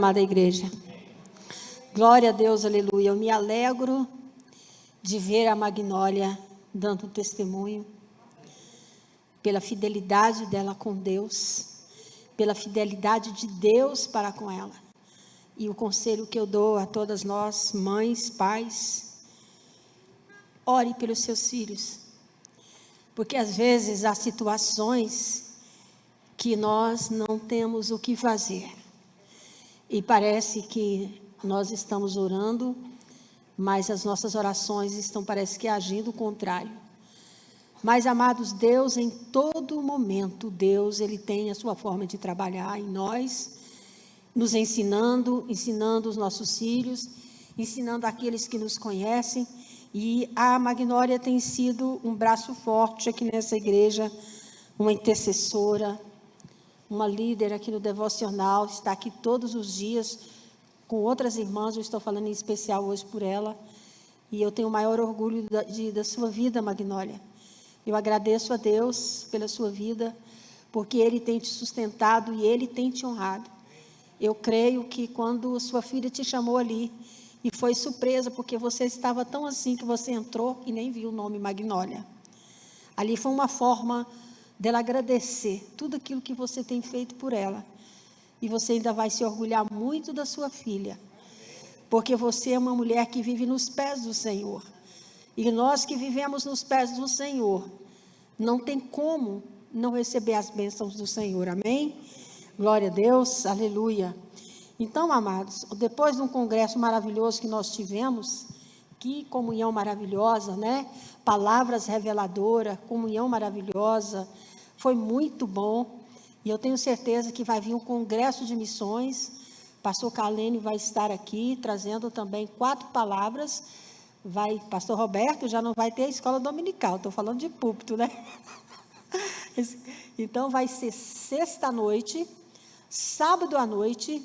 amada igreja. Glória a Deus, aleluia. Eu me alegro de ver a Magnólia dando testemunho pela fidelidade dela com Deus, pela fidelidade de Deus para com ela. E o conselho que eu dou a todas nós, mães, pais, ore pelos seus filhos, porque às vezes há situações que nós não temos o que fazer, e parece que nós estamos orando, mas as nossas orações estão, parece que, agindo o contrário. Mas, amados, Deus, em todo momento, Deus, Ele tem a sua forma de trabalhar em nós, nos ensinando os nossos filhos, ensinando aqueles que nos conhecem, e a Magnólia tem sido um braço forte aqui nessa igreja, uma intercessora, uma líder aqui no devocional, está aqui todos os dias, com outras irmãs. Eu estou falando em especial hoje por ela, e eu tenho o maior orgulho da sua vida, Magnólia. Eu agradeço a Deus pela sua vida, porque Ele tem te sustentado e Ele tem te honrado. Eu creio que quando sua filha te chamou ali, e foi surpresa, porque você estava tão assim, que você entrou e nem viu o nome Magnólia. Ali foi uma forma dela agradecer tudo aquilo que você tem feito por ela. E você ainda vai se orgulhar muito da sua filha, porque você é uma mulher que vive nos pés do Senhor. E nós que vivemos nos pés do Senhor, não tem como não receber as bênçãos do Senhor, amém? Glória a Deus, aleluia. Então, amados, depois de um congresso maravilhoso que nós tivemos, que comunhão maravilhosa, né? Palavras reveladoras, comunhão maravilhosa, foi muito bom. E eu tenho certeza que vai vir um congresso de missões. Pastor Carlene vai estar aqui, trazendo também 4 palavras. Pastor Roberto já não vai ter a escola dominical, estou falando de púlpito, né? Então, vai ser sexta à noite, sábado à noite,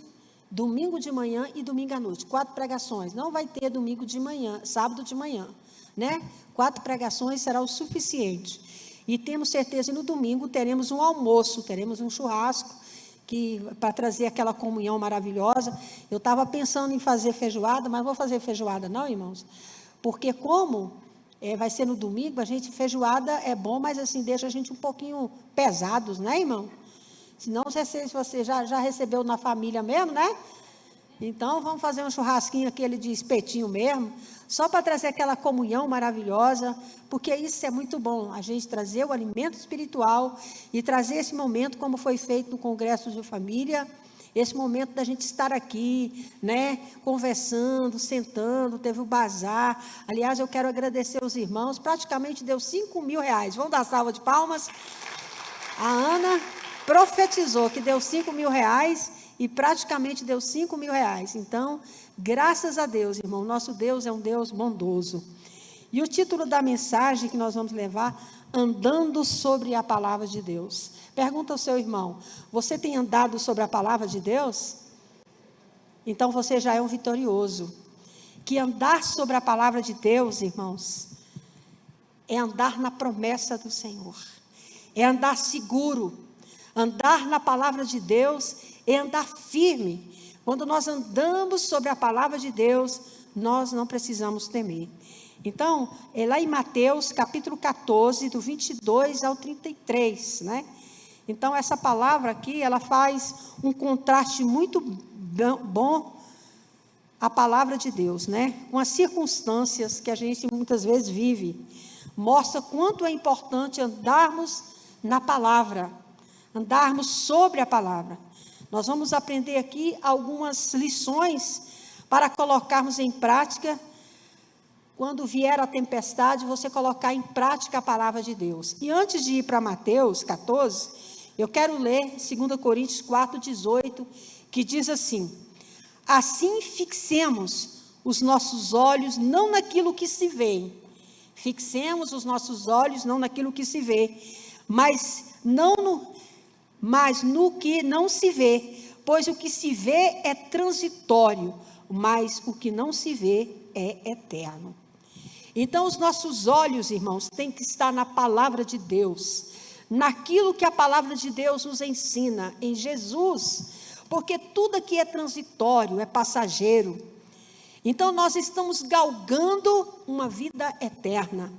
domingo de manhã e domingo à noite. 4 pregações. Não vai ter domingo de manhã, sábado de manhã, né? 4 pregações será o suficiente. E temos certeza, no domingo teremos um almoço, teremos um churrasco, para trazer aquela comunhão maravilhosa. Eu estava pensando em fazer feijoada, mas não vou fazer feijoada não, irmãos, porque como vai ser no domingo, feijoada é bom, mas assim, deixa a gente um pouquinho pesados, né, irmão? Senão, se você já recebeu na família mesmo, né? Então, vamos fazer um churrasquinho aquele de espetinho mesmo, só para trazer aquela comunhão maravilhosa, porque isso é muito bom, a gente trazer o alimento espiritual e trazer esse momento, como foi feito no Congresso de Família, esse momento da gente estar aqui, né, conversando, sentando, teve o bazar. Aliás, eu quero agradecer aos irmãos, praticamente deu R$5.000, vamos dar salva de palmas. A Ana profetizou que deu R$5.000, e praticamente deu R$5.000. Então, graças a Deus, irmão, nosso Deus é um Deus bondoso. E o título da mensagem que nós vamos levar, andando sobre a palavra de Deus. Pergunta ao seu irmão, você tem andado sobre a palavra de Deus? Então, você já é um vitorioso. Que andar sobre a palavra de Deus, irmãos, é andar na promessa do Senhor. É andar seguro. Andar na palavra de Deus é andar firme. Quando nós andamos sobre a palavra de Deus, nós não precisamos temer. Então, é lá em Mateus, capítulo 14, do 22 ao 33, né? Então, essa palavra aqui, ela faz um contraste muito bom à palavra de Deus, né? Com as circunstâncias que a gente muitas vezes vive. Mostra quanto é importante andarmos na palavra, andarmos sobre a palavra. Nós vamos aprender aqui algumas lições para colocarmos em prática. Quando vier a tempestade, você colocar em prática a palavra de Deus. E antes de ir para Mateus 14, eu quero ler 2 Coríntios 4:18, que diz assim: assim fixemos os nossos olhos não naquilo que se vê. Fixemos os nossos olhos não naquilo que se vê, mas no que não se vê, pois o que se vê é transitório, mas o que não se vê é eterno. Então, os nossos olhos, irmãos, têm que estar na palavra de Deus, naquilo que a palavra de Deus nos ensina, em Jesus, porque tudo aqui é transitório, é passageiro. Então nós estamos galgando uma vida eterna.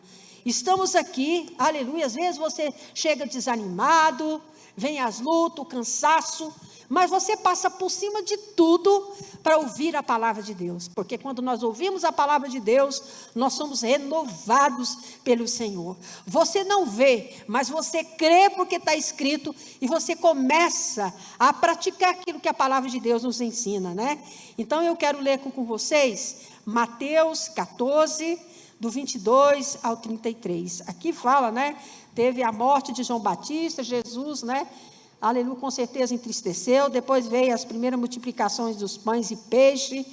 Estamos aqui, aleluia, às vezes você chega desanimado, vem as lutas, o cansaço, mas você passa por cima de tudo para ouvir a palavra de Deus, porque quando nós ouvimos a palavra de Deus, nós somos renovados pelo Senhor. Você não vê, mas você crê porque está escrito, e você começa a praticar aquilo que a palavra de Deus nos ensina, né? Então eu quero ler com vocês Mateus 14, do 22 ao 33. Aqui fala, né? Teve a morte de João Batista, Jesus, né? Aleluia, com certeza entristeceu. Depois veio as primeiras multiplicações dos pães e peixe.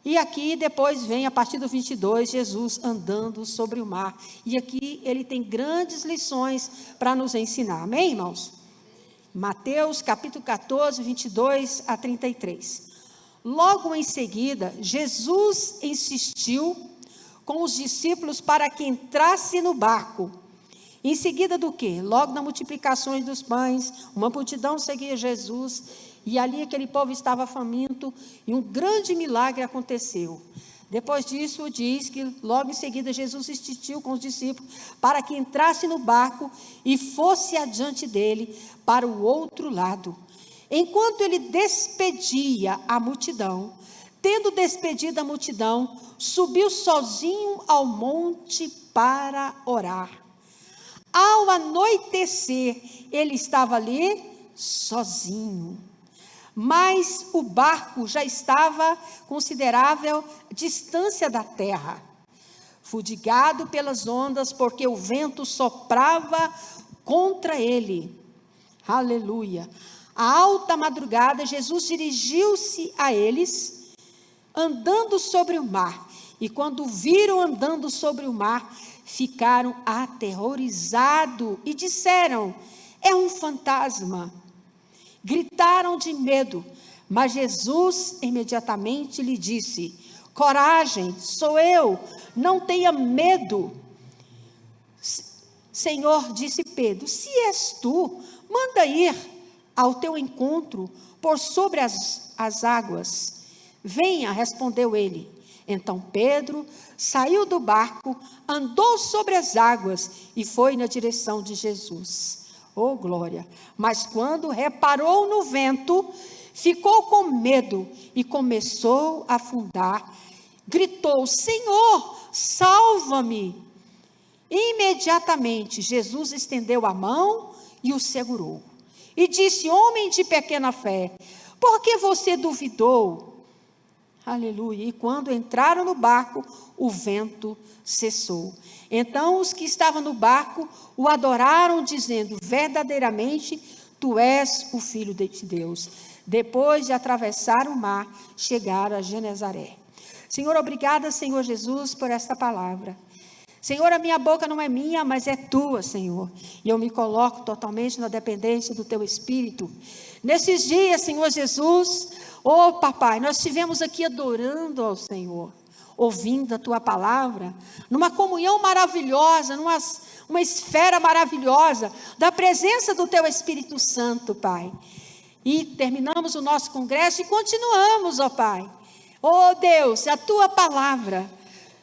E aqui depois vem, a partir do 22, Jesus andando sobre o mar. E aqui ele tem grandes lições para nos ensinar. Amém, irmãos? Mateus capítulo 14, 22 a 33. Logo em seguida, Jesus insistiu com os discípulos para que entrasse no barco. Em seguida do quê? Logo na multiplicação dos pães, uma multidão seguia Jesus, e ali aquele povo estava faminto, e um grande milagre aconteceu. Depois disso, diz que logo em seguida Jesus insistiu com os discípulos para que entrasse no barco e fosse adiante dele para o outro lado. Enquanto ele despedia a multidão, tendo despedido a multidão, subiu sozinho ao monte para orar. Ao anoitecer, ele estava ali sozinho, mas o barco já estava considerável distância da terra, fudigado pelas ondas, porque o vento soprava contra ele. Aleluia! À alta madrugada, Jesus dirigiu-se a eles, andando sobre o mar, e quando o viram andando sobre o mar, ficaram aterrorizados e disseram: é um fantasma. Gritaram de medo, mas Jesus imediatamente lhe disse: coragem, sou eu, não tenha medo. Senhor, disse Pedro, se és tu, manda ir ao teu encontro por sobre as águas. Venha, respondeu ele. Então Pedro saiu do barco, andou sobre as águas e foi na direção de Jesus. Oh, glória! Mas quando reparou no vento, ficou com medo e começou a afundar. Gritou: Senhor, salva-me! Imediatamente Jesus estendeu a mão e o segurou. E disse: homem de pequena fé, por que você duvidou? Aleluia. E quando entraram no barco, o vento cessou. Então os que estavam no barco o adoraram, dizendo: verdadeiramente, tu és o Filho de Deus. Depois de atravessar o mar, chegaram a Genezaré. Senhor, obrigada, Senhor Jesus, por esta palavra. Senhor, a minha boca não é minha, mas é tua, Senhor. E eu me coloco totalmente na dependência do teu Espírito. Nesses dias, Senhor Jesus, oh, papai, nós estivemos aqui adorando ao Senhor, ouvindo a tua palavra, numa comunhão maravilhosa, uma esfera maravilhosa, da presença do teu Espírito Santo, Pai. E terminamos o nosso congresso e continuamos, ó Pai. Oh, Deus, a tua palavra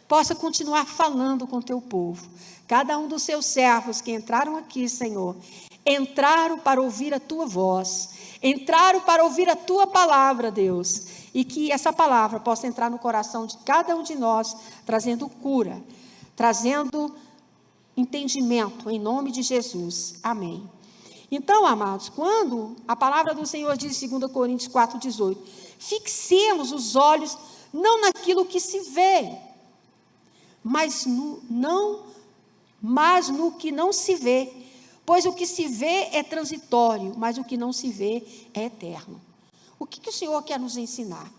possa continuar falando com o teu povo. Cada um dos seus servos que entraram aqui, Senhor, entraram para ouvir a tua voz, entraram para ouvir a tua palavra, Deus, e que essa palavra possa entrar no coração de cada um de nós, trazendo cura, trazendo entendimento, em nome de Jesus. Amém. Então, amados, quando a palavra do Senhor diz em 2 Coríntios 4,18, fixemos os olhos não naquilo que se vê, mas no que não se vê, pois o que se vê é transitório, mas o que não se vê é eterno. O que o Senhor quer nos ensinar?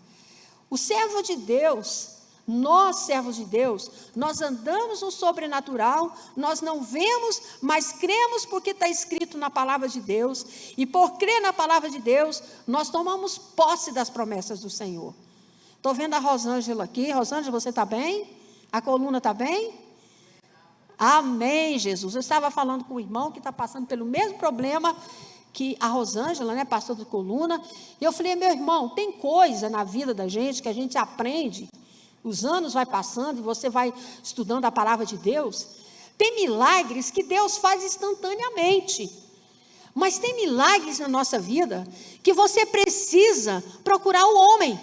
O servo de Deus, nós servos de Deus, nós andamos no sobrenatural, nós não vemos, mas cremos porque está escrito na palavra de Deus, e por crer na palavra de Deus, nós tomamos posse das promessas do Senhor. Estou vendo a Rosângela aqui. Rosângela, você está bem? A coluna está bem? Amém, Jesus. Eu estava falando com o irmão que está passando pelo mesmo problema que a Rosângela, né, pastor de coluna, e eu falei, meu irmão, tem coisa na vida da gente que a gente aprende, os anos vai passando e você vai estudando a palavra de Deus, tem milagres que Deus faz instantaneamente, mas tem milagres na nossa vida que você precisa procurar o homem,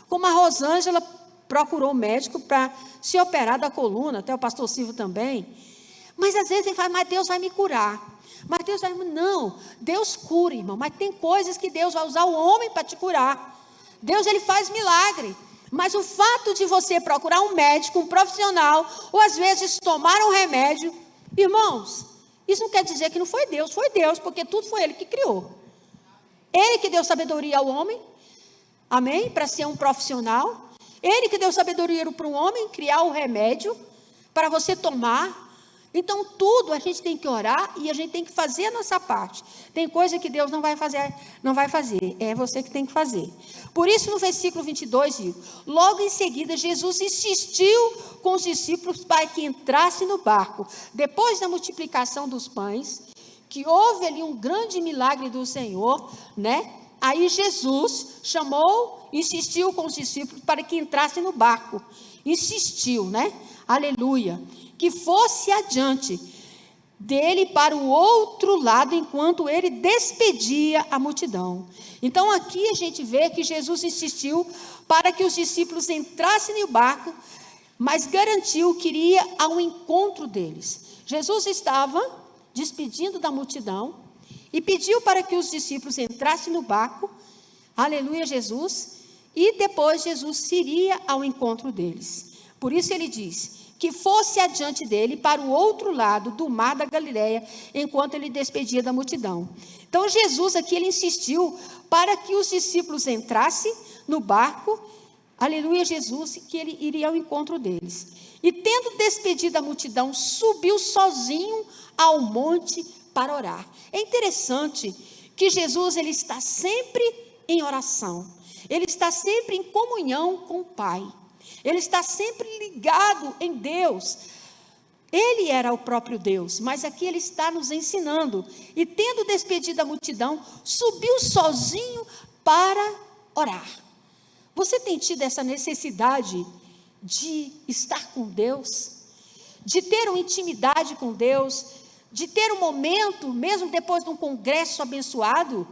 como a Rosângela procurou o médico para se operar da coluna, até o pastor Silvio também, mas às vezes ele fala, mas Deus vai me curar, mas Deus vai, não, Deus cura, irmão, mas tem coisas que Deus vai usar o homem para te curar, Deus ele faz milagre, mas o fato de você procurar um médico, um profissional, ou às vezes tomar um remédio, irmãos, isso não quer dizer que não foi Deus, porque tudo foi Ele que criou, Ele que deu sabedoria ao homem, amém, para ser um profissional, Ele que deu sabedoria para o homem, criar o remédio, para você tomar. Então tudo a gente tem que orar e a gente tem que fazer a nossa parte. Tem coisa que Deus não vai fazer, é você que tem que fazer. Por isso no versículo 22, logo em seguida Jesus insistiu com os discípulos para que entrassem no barco. Depois da multiplicação dos pães, que houve ali um grande milagre do Senhor, né? Aí Jesus insistiu com os discípulos para que entrassem no barco. Insistiu, né? Aleluia. Que fosse adiante dele para o outro lado, enquanto ele despedia a multidão. Então aqui a gente vê que Jesus insistiu para que os discípulos entrassem no barco, mas garantiu que iria ao encontro deles. Jesus estava despedindo da multidão e pediu para que os discípulos entrassem no barco, aleluia Jesus, e depois Jesus iria ao encontro deles. Por isso ele diz que fosse adiante dele para o outro lado do mar da Galileia, enquanto ele despedia da multidão. Então Jesus aqui, ele insistiu para que os discípulos entrassem no barco, aleluia Jesus, que ele iria ao encontro deles. E tendo despedido a multidão, subiu sozinho ao monte para orar. É interessante que Jesus, ele está sempre em oração, ele está sempre em comunhão com o Pai. Ele está sempre ligado em Deus. Ele era o próprio Deus, mas aqui ele está nos ensinando. E tendo despedido a multidão, subiu sozinho para orar. Você tem tido essa necessidade de estar com Deus? De ter uma intimidade com Deus? De ter um momento, mesmo depois de um congresso abençoado?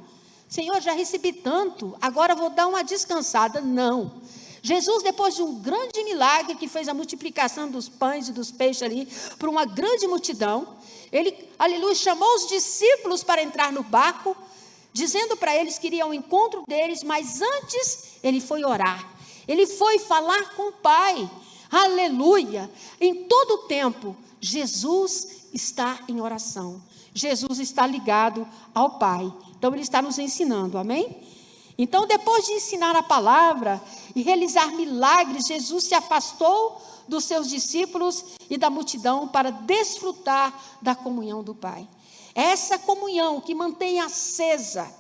Senhor, já recebi tanto, agora vou dar uma descansada. Não. Jesus, depois de um grande milagre que fez a multiplicação dos pães e dos peixes ali, para uma grande multidão, ele, aleluia, chamou os discípulos para entrar no barco, dizendo para eles que iria ao encontro deles, mas antes ele foi orar, ele foi falar com o Pai, aleluia. Em todo o tempo, Jesus está em oração, Jesus está ligado ao Pai, então ele está nos ensinando, amém? Então, depois de ensinar a palavra e realizar milagres, Jesus se afastou dos seus discípulos e da multidão para desfrutar da comunhão do Pai. Essa comunhão que mantém acesa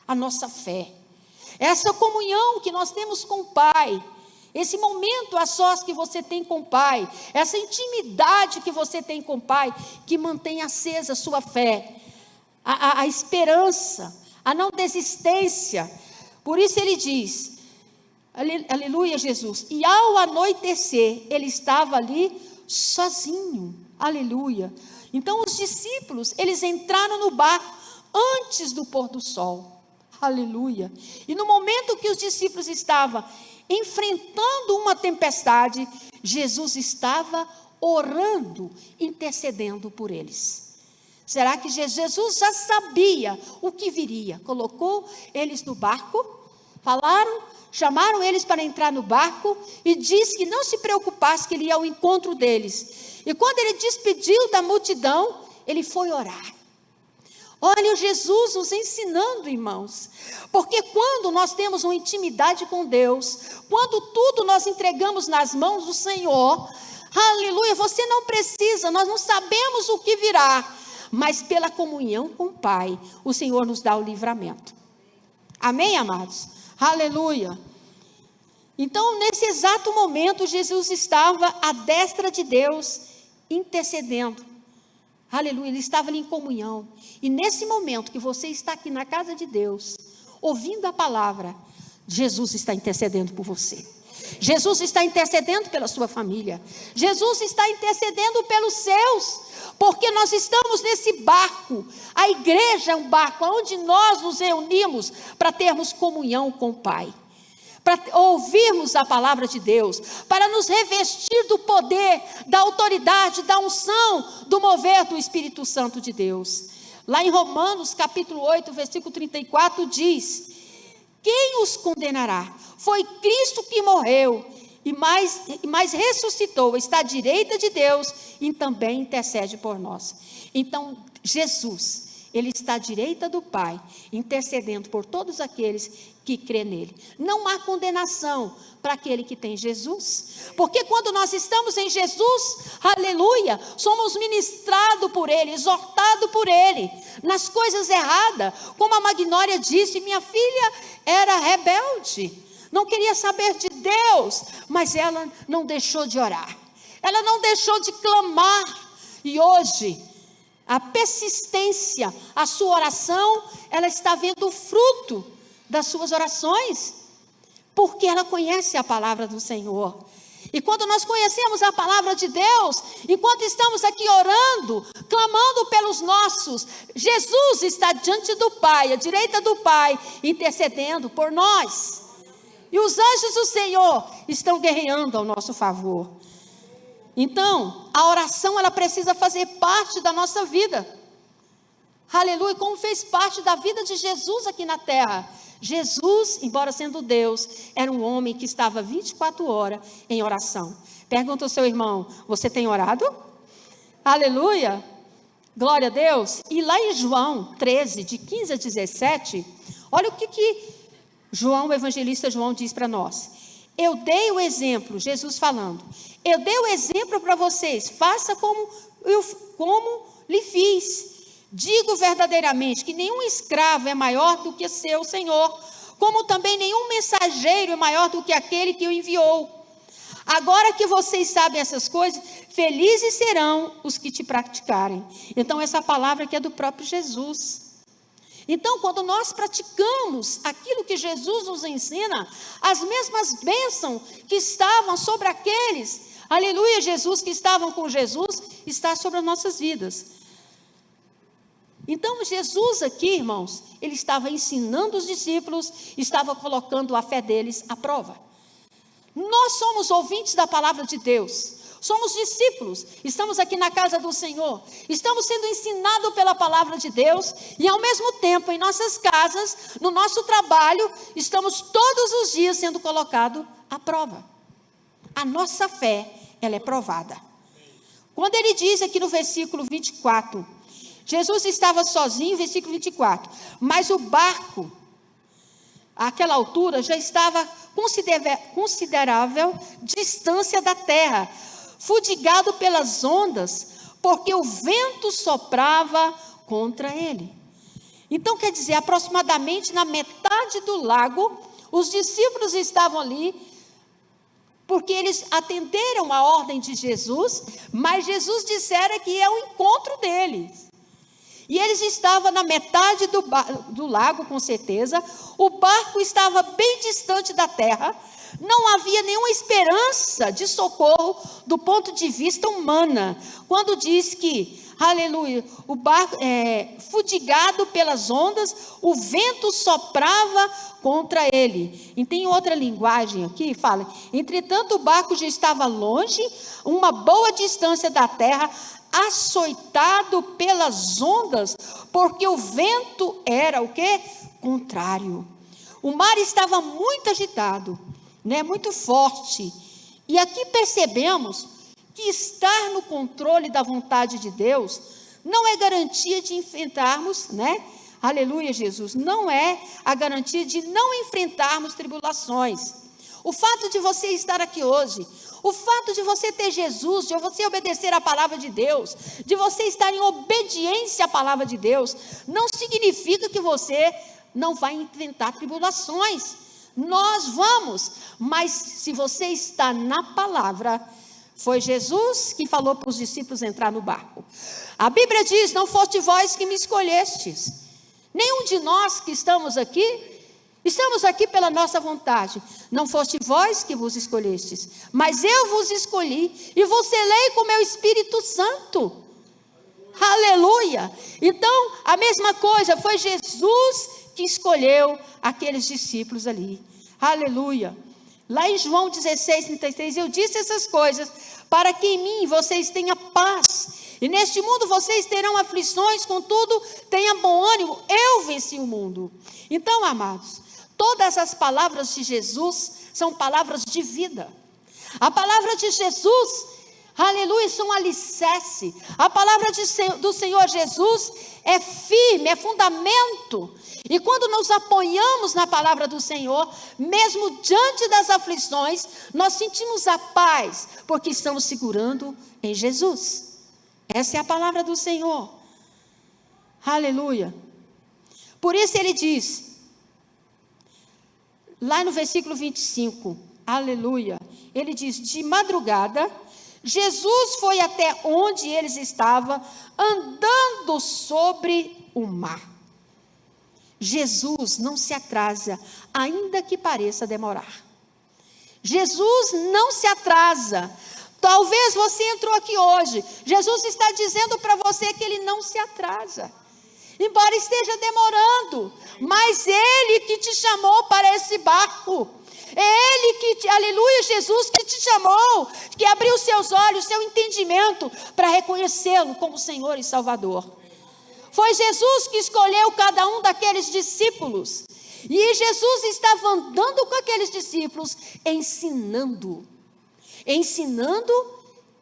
a nossa fé. Essa comunhão que nós temos com o Pai. Esse momento a sós que você tem com o Pai. Essa intimidade que você tem com o Pai, que mantém acesa a sua fé. A esperança, a não desistência. Por isso ele diz, aleluia Jesus, e ao anoitecer, ele estava ali sozinho, aleluia. Então os discípulos, eles entraram no barco antes do pôr do sol, aleluia. E no momento que os discípulos estavam enfrentando uma tempestade, Jesus estava orando, intercedendo por eles. Será que Jesus já sabia o que viria? Colocou eles no barco, chamaram eles para entrar no barco e disse que não se preocupasse, que ele ia ao encontro deles. E quando ele despediu da multidão, ele foi orar. Olha, Jesus nos ensinando, irmãos, porque quando nós temos uma intimidade com Deus, quando tudo nós entregamos nas mãos do Senhor, aleluia, você não precisa, nós não sabemos o que virá, mas pela comunhão com o Pai, o Senhor nos dá o livramento. Amém, amados? Aleluia. Então, nesse exato momento, Jesus estava à destra de Deus, intercedendo. Aleluia, ele estava ali em comunhão. E nesse momento que você está aqui na casa de Deus, ouvindo a palavra, Jesus está intercedendo por você. Jesus está intercedendo pela sua família. Jesus está intercedendo pelos seus. Porque nós estamos nesse barco. A igreja é um barco onde nós nos reunimos para termos comunhão com o Pai. Para ouvirmos a palavra de Deus, para nos revestir do poder, da autoridade, da unção, do mover do Espírito Santo de Deus. Lá em Romanos capítulo 8, versículo 34 diz: quem os condenará? Foi Cristo que morreu e mais ressuscitou, está à direita de Deus e também intercede por nós. Então Jesus, ele está à direita do Pai, intercedendo por todos aqueles que crê nele. Não há condenação para aquele que tem Jesus, porque quando nós estamos em Jesus, aleluia, somos ministrados por ele, exortados por ele, nas coisas erradas, como a Magnória disse, minha filha era rebelde, não queria saber de Deus, mas ela não deixou de orar, ela não deixou de clamar, e hoje, a persistência, a sua oração, ela está vendo o fruto das suas orações, porque ela conhece a palavra do Senhor. E quando nós conhecemos a palavra de Deus, enquanto estamos aqui orando, clamando pelos nossos, Jesus está diante do Pai, à direita do Pai, intercedendo por nós. E os anjos do Senhor estão guerreando ao nosso favor. Então, a oração, ela precisa fazer parte da nossa vida. Aleluia, como fez parte da vida de Jesus aqui na terra. Jesus, embora sendo Deus, era um homem que estava 24 horas em oração. Pergunta ao seu irmão, você tem orado? Aleluia, glória a Deus. E lá em João 13, de 15 a 17, olha o que João, o evangelista João, diz para nós. Eu dei o exemplo, Jesus falando, eu dei o exemplo para vocês, faça como lhe fiz. Digo verdadeiramente que nenhum escravo é maior do que seu senhor, como também nenhum mensageiro é maior do que aquele que o enviou. Agora que vocês sabem essas coisas, felizes serão os que te praticarem. Então essa palavra aqui é do próprio Jesus. Então, quando nós praticamos aquilo que Jesus nos ensina, as mesmas bênçãos que estavam sobre aqueles, aleluia, Jesus, que estavam com Jesus, está sobre as nossas vidas. Então, Jesus aqui, irmãos, ele estava ensinando os discípulos, estava colocando a fé deles à prova. Nós somos ouvintes da palavra de Deus, somos discípulos, estamos aqui na casa do Senhor, estamos sendo ensinados pela palavra de Deus, e ao mesmo tempo, em nossas casas, no nosso trabalho, estamos todos os dias sendo colocados à prova. A nossa fé, ela é provada. Quando ele diz aqui no versículo 24, Jesus estava sozinho, versículo 24, mas o barco, àquela altura, já estava considerável distância da terra, fudigado pelas ondas, porque o vento soprava contra ele. Então, quer dizer, aproximadamente na metade do lago, os discípulos estavam ali, porque eles atenderam a ordem de Jesus, mas Jesus dissera que é o encontro deles. E eles estavam na metade do lago, com certeza, o barco estava bem distante da terra, não havia nenhuma esperança de socorro do ponto de vista humano, quando diz que, aleluia, o barco, fudigado pelas ondas, o vento soprava contra ele. E tem outra linguagem aqui, fala, entretanto o barco já estava longe, uma boa distância da terra, açoitado pelas ondas, porque o vento era o quê? Contrário. O mar estava muito agitado, né? Muito forte. E aqui percebemos que estar no controle da vontade de Deus não é garantia de enfrentarmos, né? Aleluia, Jesus. Não é a garantia de não enfrentarmos tribulações. O fato de você estar aqui hoje, o fato de você ter Jesus, de você obedecer à palavra de Deus, de você estar em obediência à palavra de Deus, não significa que você não vai enfrentar tribulações. Nós vamos, mas se você está na palavra, Foi Jesus que falou para os discípulos entrar no barco. A Bíblia diz: não foste vós que me escolhestes. Nenhum de nós que estamos aqui pela nossa vontade. Não foste vós que vos escolhestes, mas eu vos escolhi e vos selei com o meu Espírito Santo. Aleluia! Então, a mesma coisa, foi Jesus que escolheu aqueles discípulos ali. Aleluia! Lá em João 16:33, eu disse essas coisas para que em mim vocês tenham paz. E neste mundo vocês terão aflições, contudo, tenham bom ânimo, eu venci o mundo. Então, amados, todas as palavras de Jesus são palavras de vida. A palavra de Jesus, aleluia, são alicerce. A palavra do Senhor Jesus é firme, é fundamento. E quando nos apoiamos na palavra do Senhor, mesmo diante das aflições, nós sentimos a paz, porque estamos segurando em Jesus. Essa é a palavra do Senhor. Aleluia. Por isso ele diz, lá no versículo 25, aleluia, ele diz: de madrugada, Jesus foi até onde eles estavam, andando sobre o mar. Jesus não se atrasa, ainda que pareça demorar. Jesus não se atrasa. Talvez você entrou aqui hoje, Jesus está dizendo para você que Ele não se atrasa, embora esteja demorando, mas Ele que te chamou para esse barco, é Ele que, aleluia, Jesus que te chamou, que abriu seus olhos, seu entendimento, para reconhecê-lo como Senhor e Salvador. Foi Jesus que escolheu cada um daqueles discípulos, e Jesus estava andando com aqueles discípulos, ensinando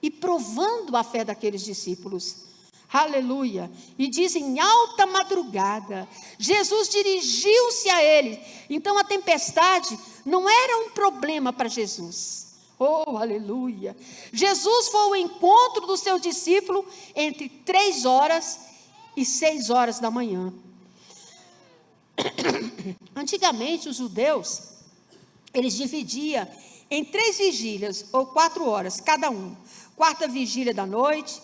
e provando a fé daqueles discípulos. Aleluia. E diz: em alta madrugada, Jesus dirigiu-se a eles. Então a tempestade não era um problema para Jesus. Oh, aleluia. Jesus foi ao encontro do seu discípulo entre 3 horas e 6 horas da manhã. Antigamente os judeus, eles dividiam em 3 vigílias, ou 4 horas, cada um. Quarta vigília da noite,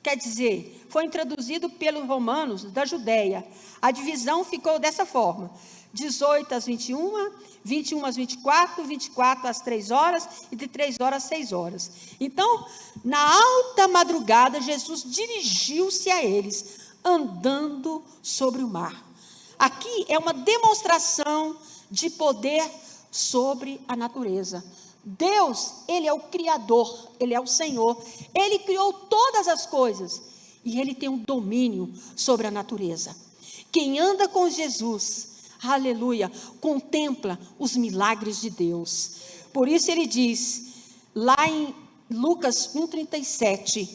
quer dizer, foi introduzido pelos romanos da Judéia. A divisão ficou dessa forma: 18 às 21, 21 às 24, 24 às 3 horas, e de 3 horas às 6 horas. Então, na alta madrugada, Jesus dirigiu-se a eles, andando sobre o mar. Aqui é uma demonstração de poder sobre a natureza. Deus, Ele é o Criador, Ele é o Senhor, Ele criou todas as coisas, e Ele tem um domínio sobre a natureza. Quem anda com Jesus, aleluia, contempla os milagres de Deus. Por isso ele diz, lá em Lucas 1,37,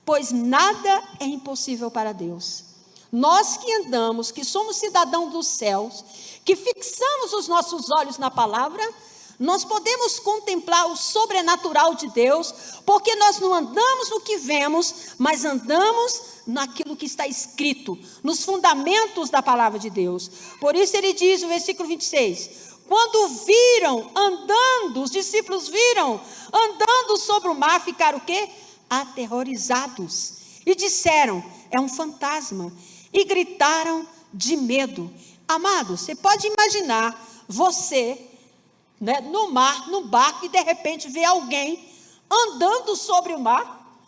pois nada é impossível para Deus. Nós que andamos, que somos cidadãos dos céus, que fixamos os nossos olhos na palavra, nós podemos contemplar o sobrenatural de Deus, porque nós não andamos no que vemos, mas andamos naquilo que está escrito, nos fundamentos da palavra de Deus. Por isso ele diz no versículo 26, quando viram andando, os discípulos viram andando sobre o mar, ficaram o quê? Aterrorizados, e disseram, é um fantasma, e gritaram de medo. Amado, você pode imaginar você, né, no mar, no barco, e de repente vê alguém andando sobre o mar,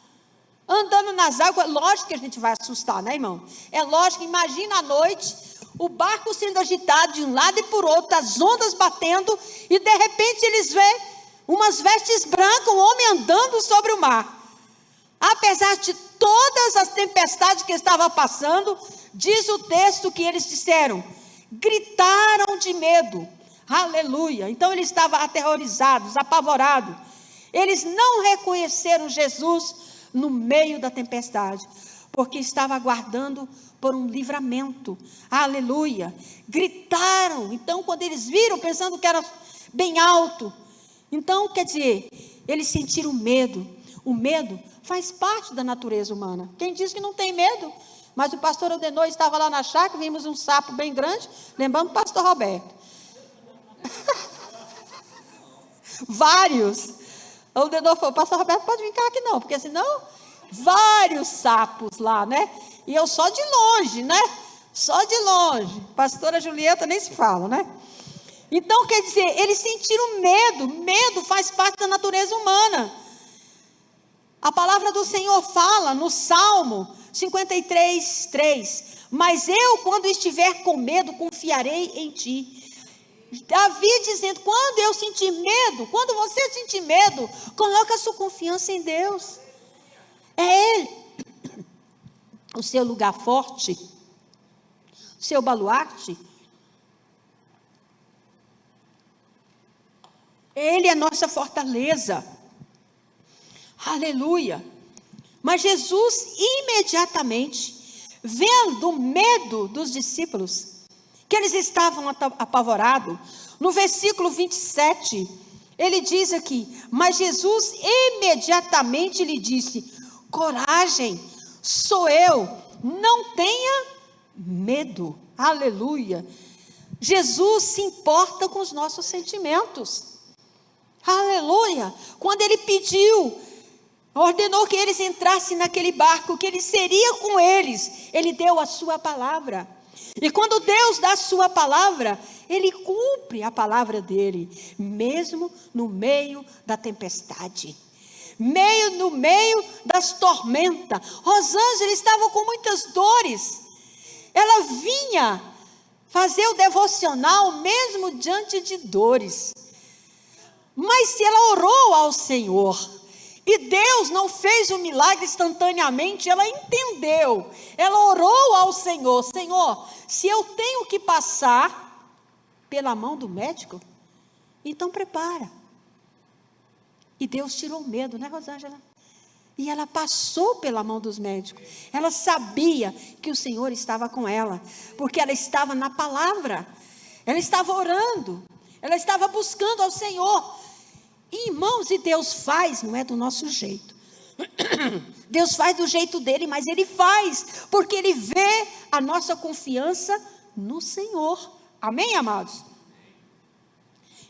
andando nas águas. Lógico que a gente vai assustar, né, irmão? É lógico, imagina à noite, o barco sendo agitado de um lado e por outro, as ondas batendo, e de repente eles veem umas vestes brancas, um homem andando sobre o mar. Apesar de todas as tempestades que estavam passando, diz o texto que eles disseram, gritaram de medo. Aleluia. Então eles estavam aterrorizados, apavorados. Eles não reconheceram Jesus no meio da tempestade, porque estavam aguardando por um livramento. Aleluia. Gritaram. Então, quando eles viram, pensando que era bem alto, então, quer dizer, eles sentiram medo. O medo faz parte da natureza humana. Quem diz que não tem medo? Mas o pastor Odenor estava lá na chácara, vimos um sapo bem grande, lembrando o pastor Roberto. Vários. O Aldenor falou, pastor Roberto, pode vir cá aqui não, porque senão vários sapos lá, né? E eu só de longe, né? Só de longe. Pastora Julieta nem se fala, né? Então, quer dizer, eles sentiram medo. Medo faz parte da natureza humana. A palavra do Senhor fala no Salmo 53, 3. Mas eu, quando estiver com medo, confiarei em ti. Davi dizendo, quando eu sentir medo, quando você sentir medo, coloca a sua confiança em Deus. É Ele, o seu lugar forte, o seu baluarte. Ele é nossa fortaleza. Aleluia. Mas Jesus imediatamente, vendo o medo dos discípulos, que eles estavam apavorados, no versículo 27, ele diz aqui, mas Jesus imediatamente lhe disse, coragem, sou eu, não tenha medo. Aleluia. Jesus se importa com os nossos sentimentos. Aleluia. Quando ele pediu, ordenou que eles entrassem naquele barco, que ele seria com eles, ele deu a sua palavra. E quando Deus dá a sua palavra, Ele cumpre a palavra dele, mesmo no meio da tempestade, no meio das tormentas. Rosângela estava com muitas dores, ela vinha fazer o devocional mesmo diante de dores, mas se ela orou ao Senhor, e Deus não fez o milagre instantaneamente, ela entendeu, ela orou ao Senhor, Senhor, se eu tenho que passar pela mão do médico, então prepara. E Deus tirou o medo, né, Rosângela? E ela passou pela mão dos médicos, ela sabia que o Senhor estava com ela, porque ela estava na palavra, ela estava orando, ela estava buscando ao Senhor. E, irmãos, e Deus faz, não é do nosso jeito. Deus faz do jeito dele, mas Ele faz, porque Ele vê a nossa confiança no Senhor. Amém, amados?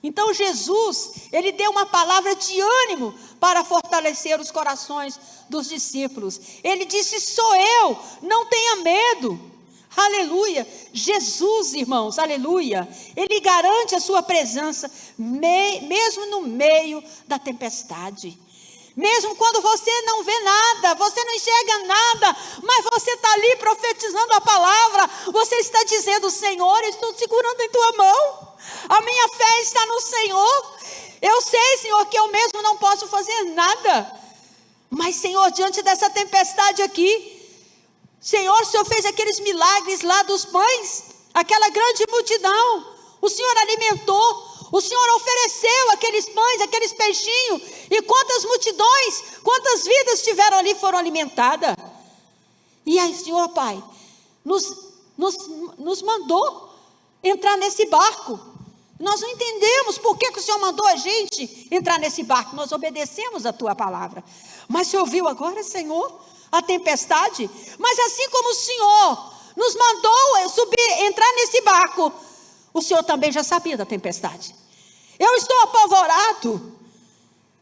Então Jesus, Ele deu uma palavra de ânimo para fortalecer os corações dos discípulos. Ele disse, sou eu, não tenha medo. Aleluia, Jesus, irmãos, aleluia, Ele garante a sua presença, mesmo no meio da tempestade, mesmo quando você não vê nada, você não enxerga nada, mas você está ali profetizando a palavra, você está dizendo, Senhor, eu estou segurando em tua mão, a minha fé está no Senhor, eu sei, Senhor, que eu mesmo não posso fazer nada, mas Senhor, diante dessa tempestade aqui, Senhor, o Senhor fez aqueles milagres lá dos pães, aquela grande multidão, o Senhor alimentou, o Senhor ofereceu aqueles pães, aqueles peixinhos, e quantas multidões, quantas vidas estiveram ali, foram alimentadas, e aí, Senhor Pai, nos mandou entrar nesse barco, nós não entendemos por que o Senhor mandou a gente entrar nesse barco, nós obedecemos a Tua palavra, mas você ouviu agora, Senhor, a tempestade, mas assim como o Senhor nos mandou entrar nesse barco, o Senhor também já sabia da tempestade. Eu estou apavorado,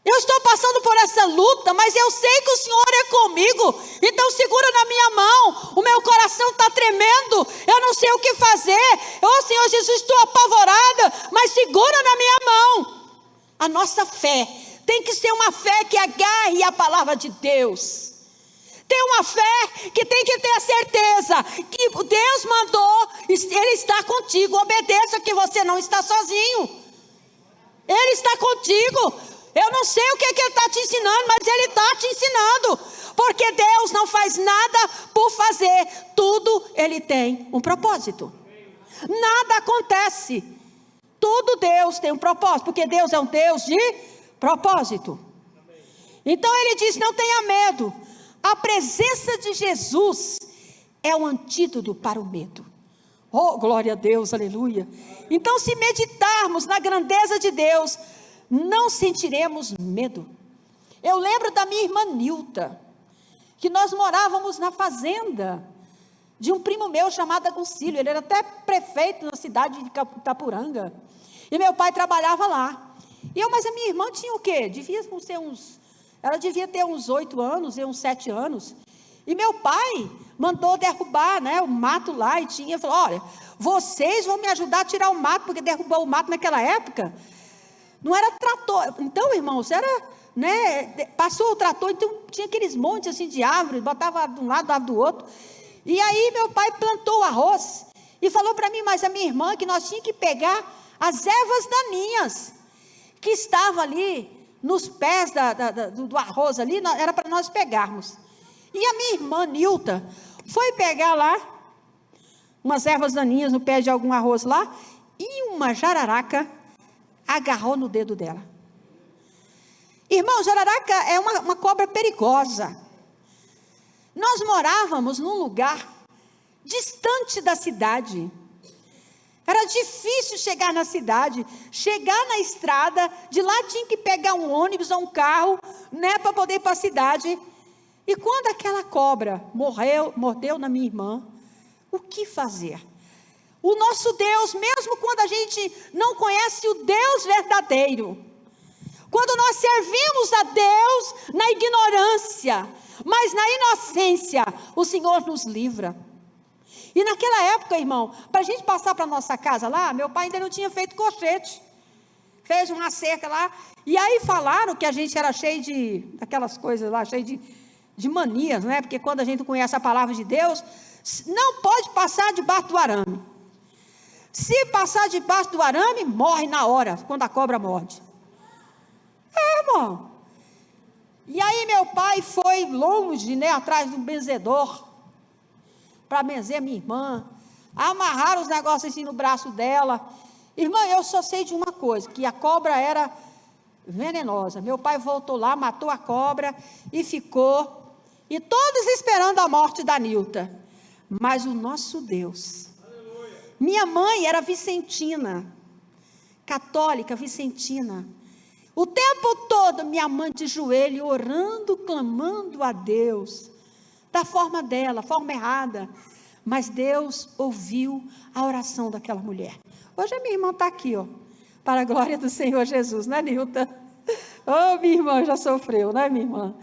eu estou passando por essa luta, mas eu sei que o Senhor é comigo, então segura na minha mão, o meu coração está tremendo, eu não sei o que fazer, Senhor Jesus, estou apavorada, mas segura na minha mão. A nossa fé tem que ser uma fé que agarre a palavra de Deus, tem uma fé que tem que ter a certeza que Deus mandou, Ele está contigo, obedeça que você não está sozinho, Ele está contigo, eu não sei o que Ele está te ensinando, mas Ele está te ensinando, porque Deus não faz nada por fazer, tudo Ele tem um propósito, nada acontece, tudo Deus tem um propósito, porque Deus é um Deus de propósito, então Ele diz, não tenha medo, a presença de Jesus é o antídoto para o medo. Oh, glória a Deus, aleluia. Então, se meditarmos na grandeza de Deus, não sentiremos medo. Eu lembro da minha irmã Nilta, que nós morávamos na fazenda de um primo meu chamado Agoncílio, ele era até prefeito na cidade de Itapuranga, e meu pai trabalhava lá. Mas a minha irmã tinha o quê? Ela devia ter uns 8 anos, uns 7 anos. E meu pai mandou derrubar, né, o mato lá, e falou, olha, vocês vão me ajudar a tirar o mato, porque derrubar o mato naquela época, não era trator. Então, irmãos, era, né, passou o trator, então tinha aqueles montes assim de árvores, botava de um lado do outro. E aí meu pai plantou o arroz, e falou para mim, mas a minha irmã, que nós tínhamos que pegar as ervas daninhas, que estavam ali, nos pés do arroz ali, era para nós pegarmos. E a minha irmã Nilta foi pegar lá umas ervas daninhas no pé de algum arroz lá, e uma jararaca agarrou no dedo dela. Irmão, jararaca é uma cobra perigosa. Nós morávamos num lugar distante da cidade. Era difícil chegar na cidade, chegar na estrada, de lá tinha que pegar um ônibus ou um carro, né, para poder ir para a cidade. E quando aquela cobra mordeu na minha irmã, o que fazer? O nosso Deus, mesmo quando a gente não conhece o Deus verdadeiro, quando nós servimos a Deus na ignorância, mas na inocência, o Senhor nos livra. E naquela época, irmão, para a gente passar para a nossa casa lá, meu pai ainda não tinha feito colchete, fez uma cerca lá, e aí falaram que a gente era cheio daquelas coisas lá, cheio de manias, né? Porque quando a gente não conhece a palavra de Deus, não pode passar debaixo do arame. Se passar debaixo do arame, morre na hora, quando a cobra morde. Irmão. E aí meu pai foi longe, né, atrás de um benzedor, para benzer minha irmã, amarraram os negócios assim no braço dela. Irmã, eu só sei de uma coisa, que a cobra era venenosa. Meu pai voltou lá, matou a cobra e ficou, e todos esperando a morte da Nilta. Mas o nosso Deus, aleluia. Minha mãe era vicentina, católica vicentina. O tempo todo minha mãe de joelho, orando, clamando a Deus, da forma dela, forma errada, mas Deus ouviu a oração daquela mulher. Hoje a minha irmã está aqui, ó, para a glória do Senhor Jesus, né, Nilta? Oh, minha irmã já sofreu, né, minha irmã?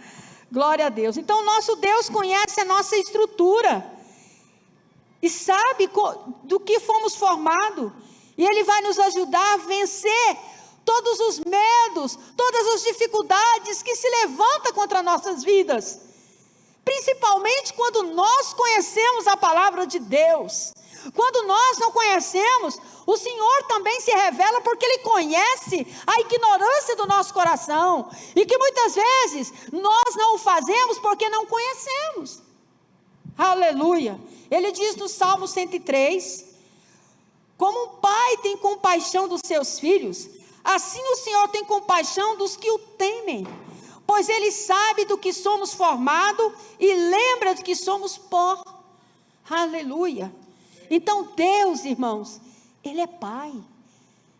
Glória a Deus. Então, nosso Deus conhece a nossa estrutura, e sabe do que fomos formados, e Ele vai nos ajudar a vencer todos os medos, todas as dificuldades que se levantam contra nossas vidas, principalmente quando nós conhecemos a palavra de Deus. Quando nós não conhecemos, o Senhor também se revela, porque Ele conhece a ignorância do nosso coração, e que muitas vezes nós não o fazemos porque não conhecemos. Aleluia. Ele diz no Salmo 103, como um pai tem compaixão dos seus filhos, assim o Senhor tem compaixão dos que o temem, pois Ele sabe do que somos formados e lembra de que somos pó. Aleluia. Então Deus, irmãos, Ele é Pai.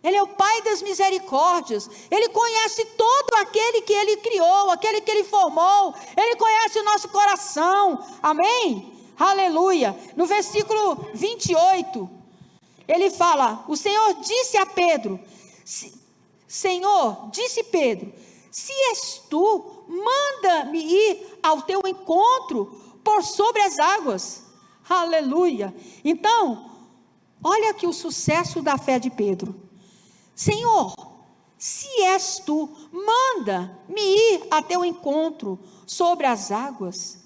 Ele é o Pai das misericórdias. Ele conhece todo aquele que Ele criou, aquele que Ele formou. Ele conhece o nosso coração. Amém? Aleluia. No versículo 28, ele fala, o Senhor disse a Pedro, Senhor, disse Pedro, se és tu, manda-me ir ao teu encontro por sobre as águas. Aleluia. Então, olha aqui o sucesso da fé de Pedro. Senhor, se és tu, manda-me ir a teu encontro sobre as águas.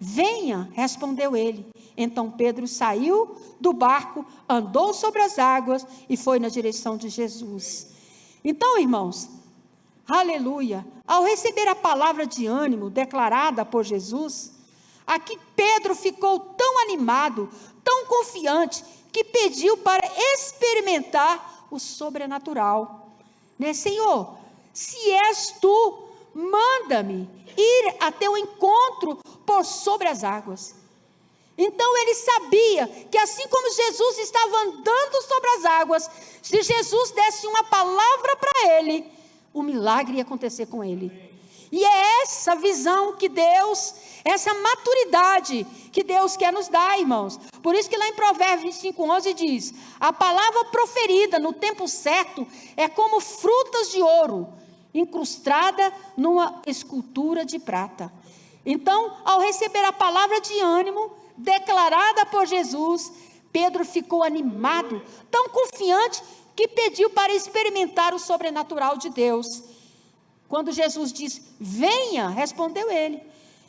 Venha, respondeu ele. Então Pedro saiu do barco, andou sobre as águas e foi na direção de Jesus. Então, irmãos, aleluia, ao receber a palavra de ânimo declarada por Jesus, aqui Pedro ficou tão animado, tão confiante, que pediu para experimentar o sobrenatural, né? Senhor, se és tu, manda-me ir a teu encontro por sobre as águas. Então ele sabia que assim como Jesus estava andando sobre as águas, se Jesus desse uma palavra para ele, o milagre ia acontecer com ele. E é essa visão que Deus, essa maturidade que Deus quer nos dar, irmãos. Por isso que lá em Provérbios 25:11 diz: a palavra proferida no tempo certo é como frutas de ouro, incrustada numa escultura de prata. Então, ao receber a palavra de ânimo declarada por Jesus, Pedro ficou animado, tão confiante, que pediu para experimentar o sobrenatural de Deus. Quando Jesus disse: venha, respondeu ele.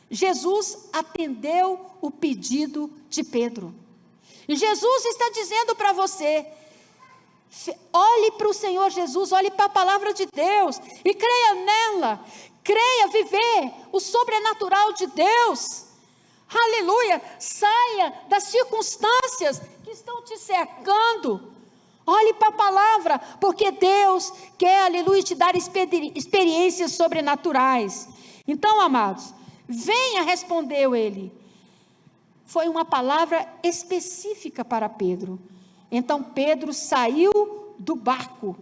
Jesus atendeu o pedido de Pedro. E Jesus está dizendo para você: olhe para o Senhor Jesus, olhe para a palavra de Deus e creia nela. Creia viver o sobrenatural de Deus. Aleluia. Saia das circunstâncias que estão te cercando. Olhe para a palavra, porque Deus quer, aleluia, te dar experiências sobrenaturais. Então, amados, venha, respondeu ele. Foi uma palavra específica para Pedro. Então Pedro saiu do barco,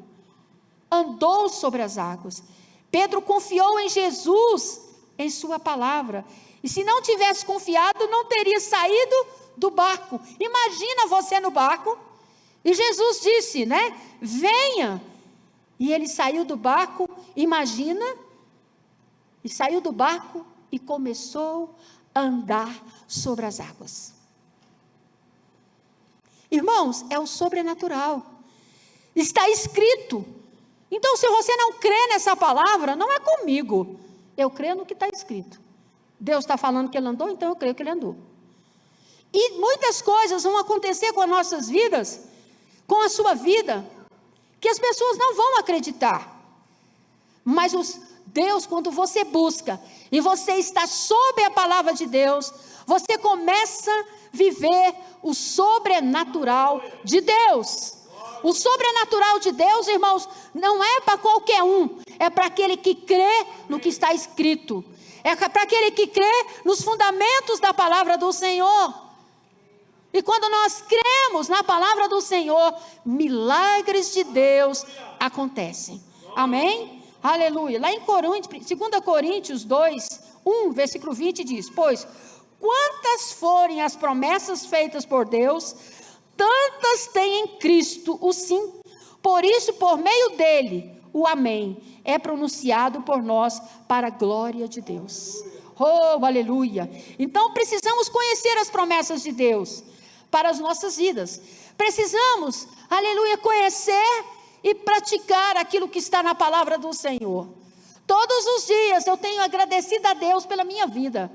andou sobre as águas. Pedro confiou em Jesus, em sua palavra. E se não tivesse confiado, não teria saído do barco. Imagina você no barco. E Jesus disse, né? Venha. E ele saiu do barco, imagina. E saiu do barco e começou a andar sobre as águas. Irmãos, é o sobrenatural. Está escrito. Então, se você não crê nessa palavra, não é comigo. Eu creio no que está escrito. Deus está falando que ele andou, então eu creio que ele andou. E muitas coisas vão acontecer com as nossas vidas, com a sua vida, que as pessoas não vão acreditar. Mas Deus, quando você busca, e você está sob a palavra de Deus, você começa a viver o sobrenatural de Deus. O sobrenatural de Deus, irmãos, não é para qualquer um, é para aquele que crê no que está escrito. É para aquele que crê nos fundamentos da palavra do Senhor. E quando nós cremos na palavra do Senhor, milagres de Deus acontecem. Amém? Aleluia. Lá em 2 Coríntios 2:1, versículo 20 diz: pois quantas forem as promessas feitas por Deus, tantas tem em Cristo o sim. Por isso, por meio dele, o amém é pronunciado por nós para a glória de Deus. Oh, aleluia. Então precisamos conhecer as promessas de Deus para as nossas vidas. Precisamos, aleluia, conhecer e praticar aquilo que está na palavra do Senhor. Todos os dias eu tenho agradecido a Deus pela minha vida.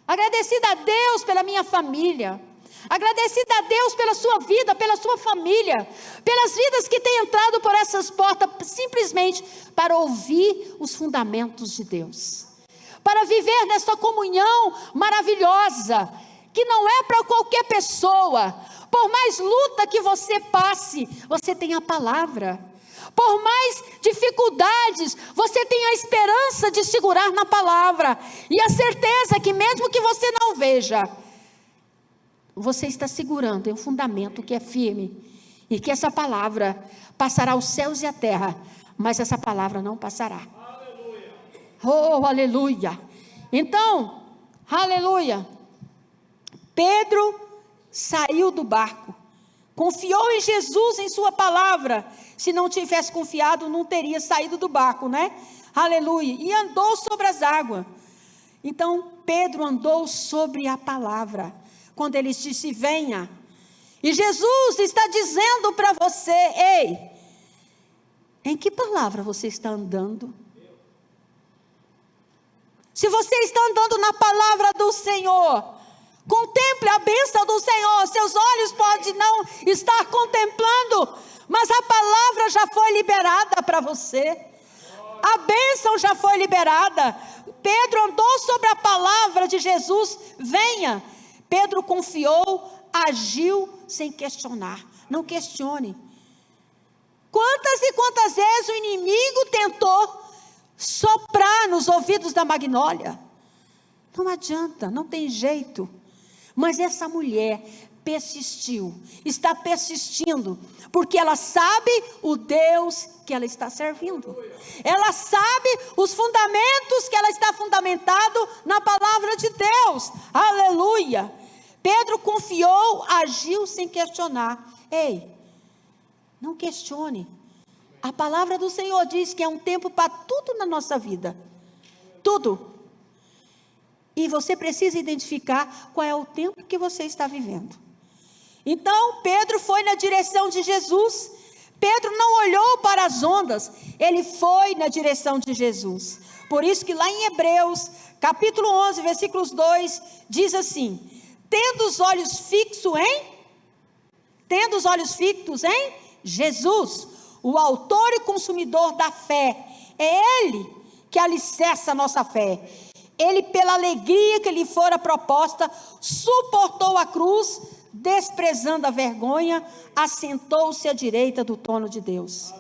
Agradecida a Deus pela minha família. Agradecida a Deus pela sua vida, pela sua família, pelas vidas que têm entrado por essas portas, simplesmente para ouvir os fundamentos de Deus, para viver nessa comunhão maravilhosa, que não é para qualquer pessoa. Por mais luta que você passe, você tem a palavra. Por mais dificuldades, você tem a esperança de segurar na palavra, e a certeza que mesmo que você não veja, você está segurando em um fundamento que é firme, e que essa palavra passará os céus e a terra, mas essa palavra não passará. Aleluia. Oh, aleluia. Então, aleluia, Pedro saiu do barco, confiou em Jesus, em sua palavra. Se não tivesse confiado, não teria saído do barco, né? Aleluia. E andou sobre as águas. Então, Pedro andou sobre a palavra. Quando ele disse, venha. E Jesus está dizendo para você, ei, em que palavra você está andando? Se você está andando na palavra do Senhor, contemple a bênção do Senhor. Seus olhos podem não estar contemplando, mas a palavra já foi liberada para você. A bênção já foi liberada. Pedro andou sobre a palavra de Jesus, venha. Pedro confiou, agiu sem questionar. Não questione. Quantas e quantas vezes o inimigo tentou soprar nos ouvidos da Magnólia? Não adianta, não tem jeito. Mas essa mulher persistiu, está persistindo, porque ela sabe o Deus que ela está servindo. Ela sabe os fundamentos que ela está fundamentado na palavra de Deus. Aleluia! Pedro confiou, agiu sem questionar. Ei, não questione. A palavra do Senhor diz que é um tempo para tudo na nossa vida. Tudo. E você precisa identificar qual é o tempo que você está vivendo. Então, Pedro foi na direção de Jesus. Pedro não olhou para as ondas, ele foi na direção de Jesus. Por isso que lá em Hebreus, capítulo 11, versículos 2, diz assim: tendo os olhos fixos em Jesus, o autor e consumidor da fé. É Ele que alicerça a nossa fé. Ele, pela alegria que lhe fora proposta, suportou a cruz, desprezando a vergonha, assentou-se à direita do trono de Deus.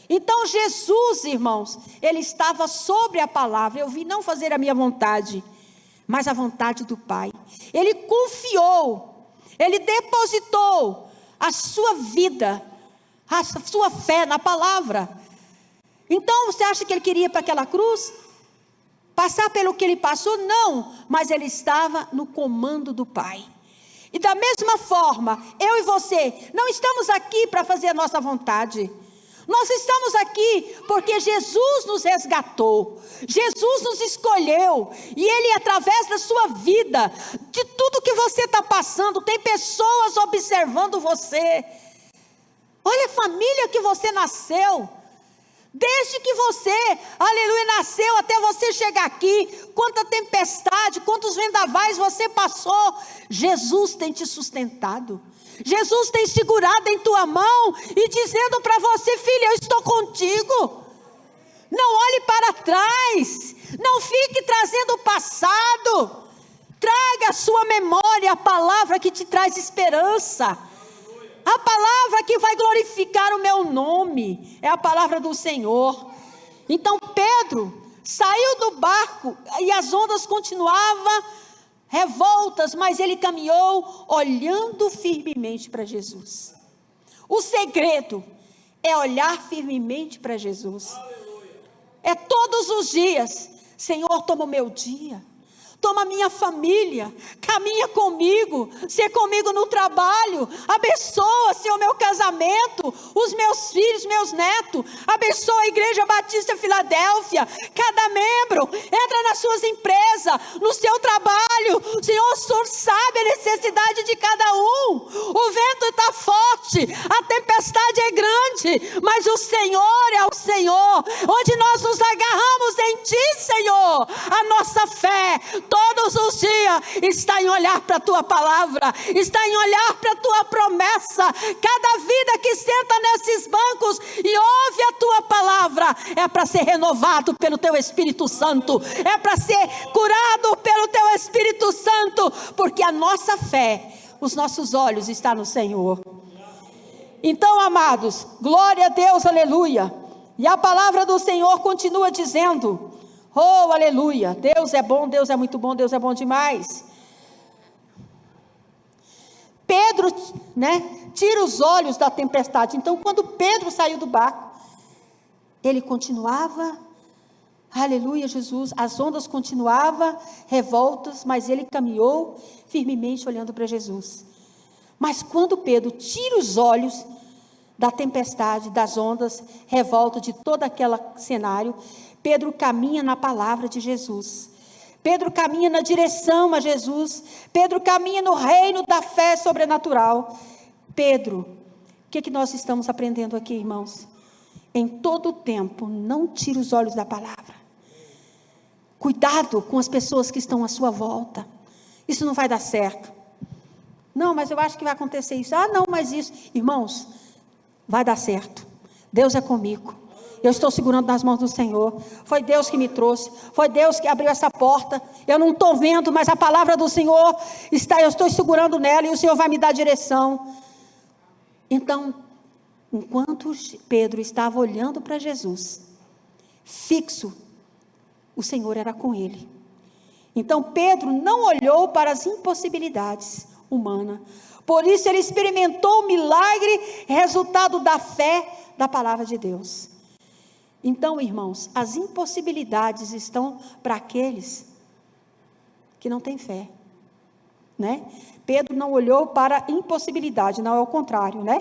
Então Jesus, irmãos, ele estava sobre a palavra. Eu vim não fazer a minha vontade, mas a vontade do Pai. Ele confiou, ele depositou a sua vida, a sua fé na palavra. Então você acha que ele queria ir para aquela cruz? Passar pelo que ele passou? Não, mas ele estava no comando do Pai. E da mesma forma, eu e você, não estamos aqui para fazer a nossa vontade. Nós estamos aqui porque Jesus nos resgatou, Jesus nos escolheu, e Ele, através da sua vida, de tudo que você está passando, tem pessoas observando você. Olha a família que você nasceu. Desde que você, aleluia, nasceu até você chegar aqui, quanta tempestade, quantos vendavais você passou, Jesus tem te sustentado, Jesus tem segurado em tua mão e dizendo para você: filha, eu estou contigo. Não olhe para trás, não fique trazendo o passado, traga à sua memória a palavra que te traz esperança. A palavra que vai glorificar o meu nome é a palavra do Senhor. Então Pedro saiu do barco e as ondas continuavam revoltas, mas ele caminhou olhando firmemente para Jesus. O segredo é olhar firmemente para Jesus. É todos os dias: Senhor, toma o meu dia, toma a minha família, caminha comigo, ser comigo no trabalho, abençoa, Senhor, meu casamento, os meus filhos, meus netos, abençoa a Igreja Batista Filadélfia, cada membro, entra nas suas empresas, no seu trabalho, Senhor, o Senhor sabe a necessidade de cada um, o vento está forte, a tempestade é grande, mas o Senhor é o Senhor, onde nós nos agarramos em Ti, Senhor, a nossa fé, todos os dias, está em olhar para a tua palavra, está em olhar para a tua promessa. Cada vida que senta nesses bancos e ouve a tua palavra, é para ser renovado pelo teu Espírito Santo, é para ser curado pelo teu Espírito Santo, porque a nossa fé, os nossos olhos estão no Senhor. Então, amados, glória a Deus, aleluia. E a palavra do Senhor continua dizendo: oh, aleluia, Deus é bom, Deus é muito bom, Deus é bom demais. Pedro, tira os olhos da tempestade. Então, quando Pedro saiu do barco, ele continuava, aleluia, Jesus, as ondas continuavam revoltas, mas ele caminhou firmemente olhando para Jesus. Mas quando Pedro tira os olhos da tempestade, das ondas, revolta, de todo aquele cenário, Pedro caminha na palavra de Jesus. Pedro caminha na direção a Jesus. Pedro caminha no reino da fé sobrenatural. Pedro, o que nós estamos aprendendo aqui, irmãos? Em todo o tempo, não tire os olhos da palavra. Cuidado com as pessoas que estão à sua volta. Isso não vai dar certo. Não, mas eu acho que vai acontecer isso. Ah, não, mas isso. Irmãos, vai dar certo. Deus é comigo. Eu estou segurando nas mãos do Senhor. Foi Deus que me trouxe. Foi Deus que abriu essa porta. Eu não estou vendo, mas a palavra do Senhor está. Eu estou segurando nela e o Senhor vai me dar direção. Então, enquanto Pedro estava olhando para Jesus, fixo, o Senhor era com ele. Então Pedro não olhou para as impossibilidades humanas, Por isso ele experimentou o milagre, resultado da fé da palavra de Deus. Então, irmãos, as impossibilidades estão para aqueles que não têm fé, né? Pedro não olhou para a impossibilidade, não, é o contrário, né?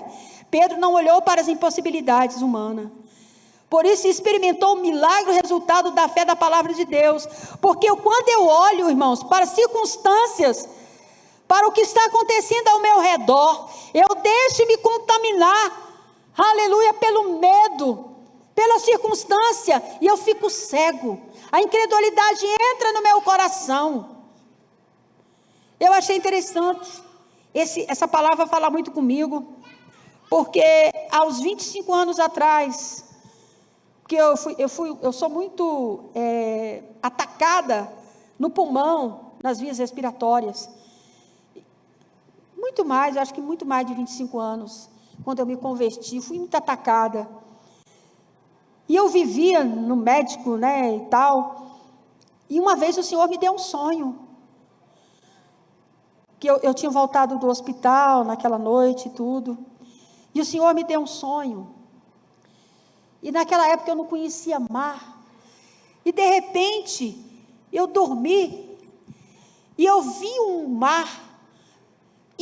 Pedro não olhou para as impossibilidades humanas. Por isso experimentou o milagre, o resultado da fé da palavra de Deus. Porque quando eu olho, irmãos, para as circunstâncias, para o que está acontecendo ao meu redor, eu deixo me contaminar, aleluia, pelo medo, pela circunstância, e eu fico cego. A incredulidade entra no meu coração. Eu achei interessante, essa palavra fala muito comigo, porque aos 25 anos atrás, que eu sou muito atacada no pulmão, nas vias respiratórias, muito mais, eu acho que muito mais de 25 anos, quando eu me converti, fui muito atacada, e eu vivia no médico, né, e tal, e uma vez o Senhor me deu um sonho, que eu tinha voltado do hospital naquela noite e tudo, e o Senhor me deu um sonho, e naquela época eu não conhecia mar, e de repente, eu dormi, e eu vi um mar,